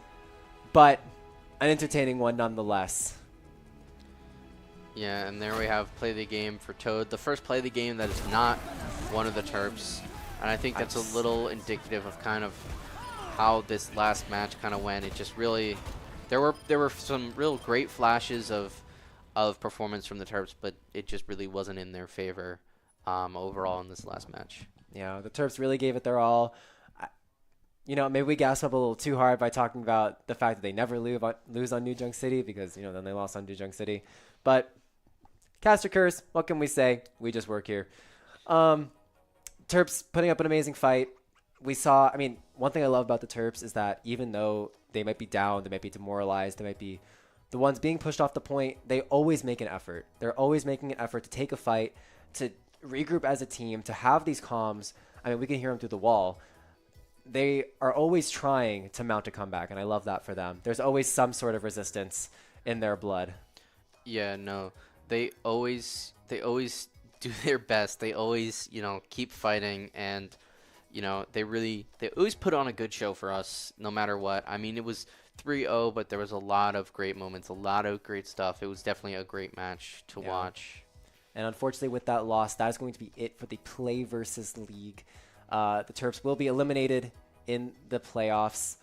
but an entertaining one nonetheless. Yeah, and there we have play the game for Toad. The first play the game that is not one of the Terps. And I think that's a little indicative of kind of how this last match kind of went. It just really, there were some real great flashes of performance from the Terps, but it just really wasn't in their favor overall in this last match. Yeah, the Terps really gave it their all. You know, maybe we gassed up a little too hard by talking about the fact that they never lose on New Junk City, because, you know, then they lost on New Junk City. But Caster Curse, what can we say? We just work here. Terps putting up an amazing fight. We saw, I mean, one thing I love about the Terps is that even though they might be down, they might be demoralized, they might be the ones being pushed off the point, they always make an effort. They're always making an effort to take a fight, to regroup as a team, to have these comms. I mean, we can hear them through the wall. They are always trying to mount a comeback, and I love that for them. There's always some sort of resistance in their blood. Yeah, no. They always do their best. They always, you know, keep fighting, and you know, they always put on a good show for us, no matter what. I mean, it was 3-0, but there was a lot of great moments, a lot of great stuff. It was definitely a great match to watch. And unfortunately, with that loss, that is going to be it for the PlayVS League. The Terps will be eliminated in the playoffs.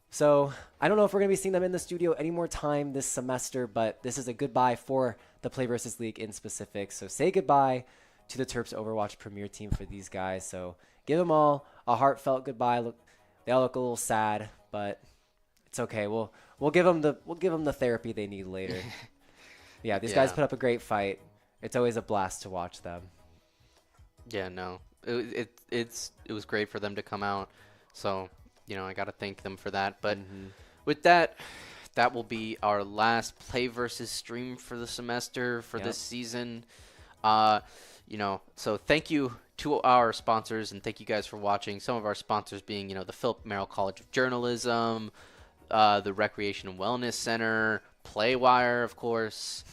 So I don't know if we're going to be seeing them in the studio any more time this semester, but this is a goodbye for the PlayVS League in specific. So say goodbye to the Terps Overwatch Premier Team for these guys. So give them all a heartfelt goodbye. Look, they all look a little sad, but it's okay. We'll give them the therapy they need later. Yeah, these guys put up a great fight. It's always a blast to watch them. Yeah, no, it was great for them to come out. So, you know, I got to thank them for that. But with that, that will be our last PlayVS stream for the semester, for this season. You know, so thank you to our sponsors, and thank you guys for watching. Some of our sponsors being, you know, the Philip Merrill College of Journalism, the Recreation and Wellness Center, PlayWire, of course.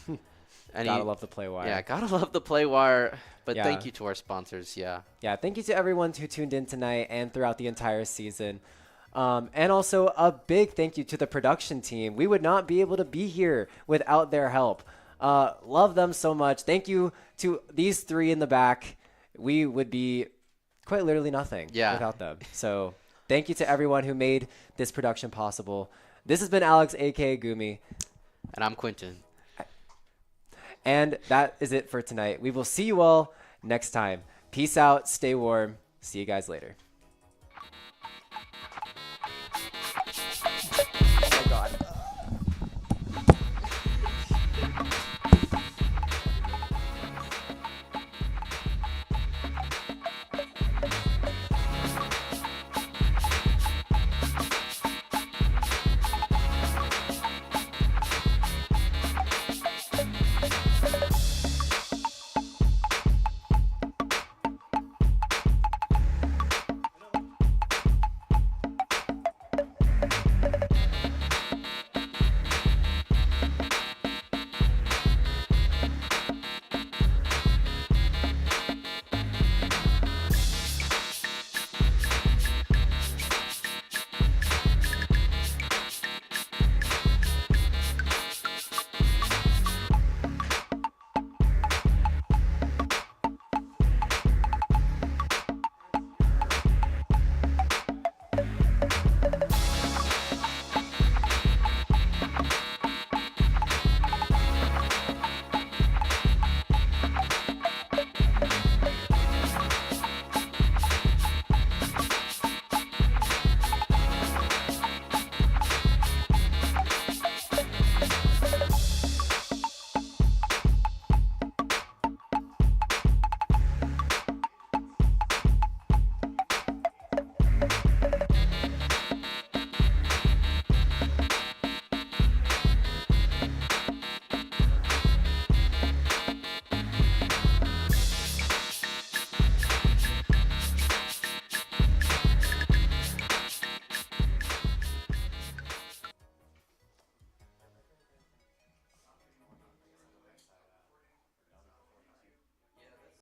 Gotta love the PlayWire. Yeah, gotta love the PlayWire. But thank you to our sponsors. Yeah, thank you to everyone who tuned in tonight and throughout the entire season. And also a big thank you to the production team. We would not be able to be here without their help. Love them so much. Thank you to these three in the back. We would be quite literally nothing without them. So thank you to everyone who made this production possible. This has been Alex, aka Gumi. And I'm Quentin. And that is it for tonight. We will see you all next time. Peace out. Stay warm. See you guys later. Oh my God.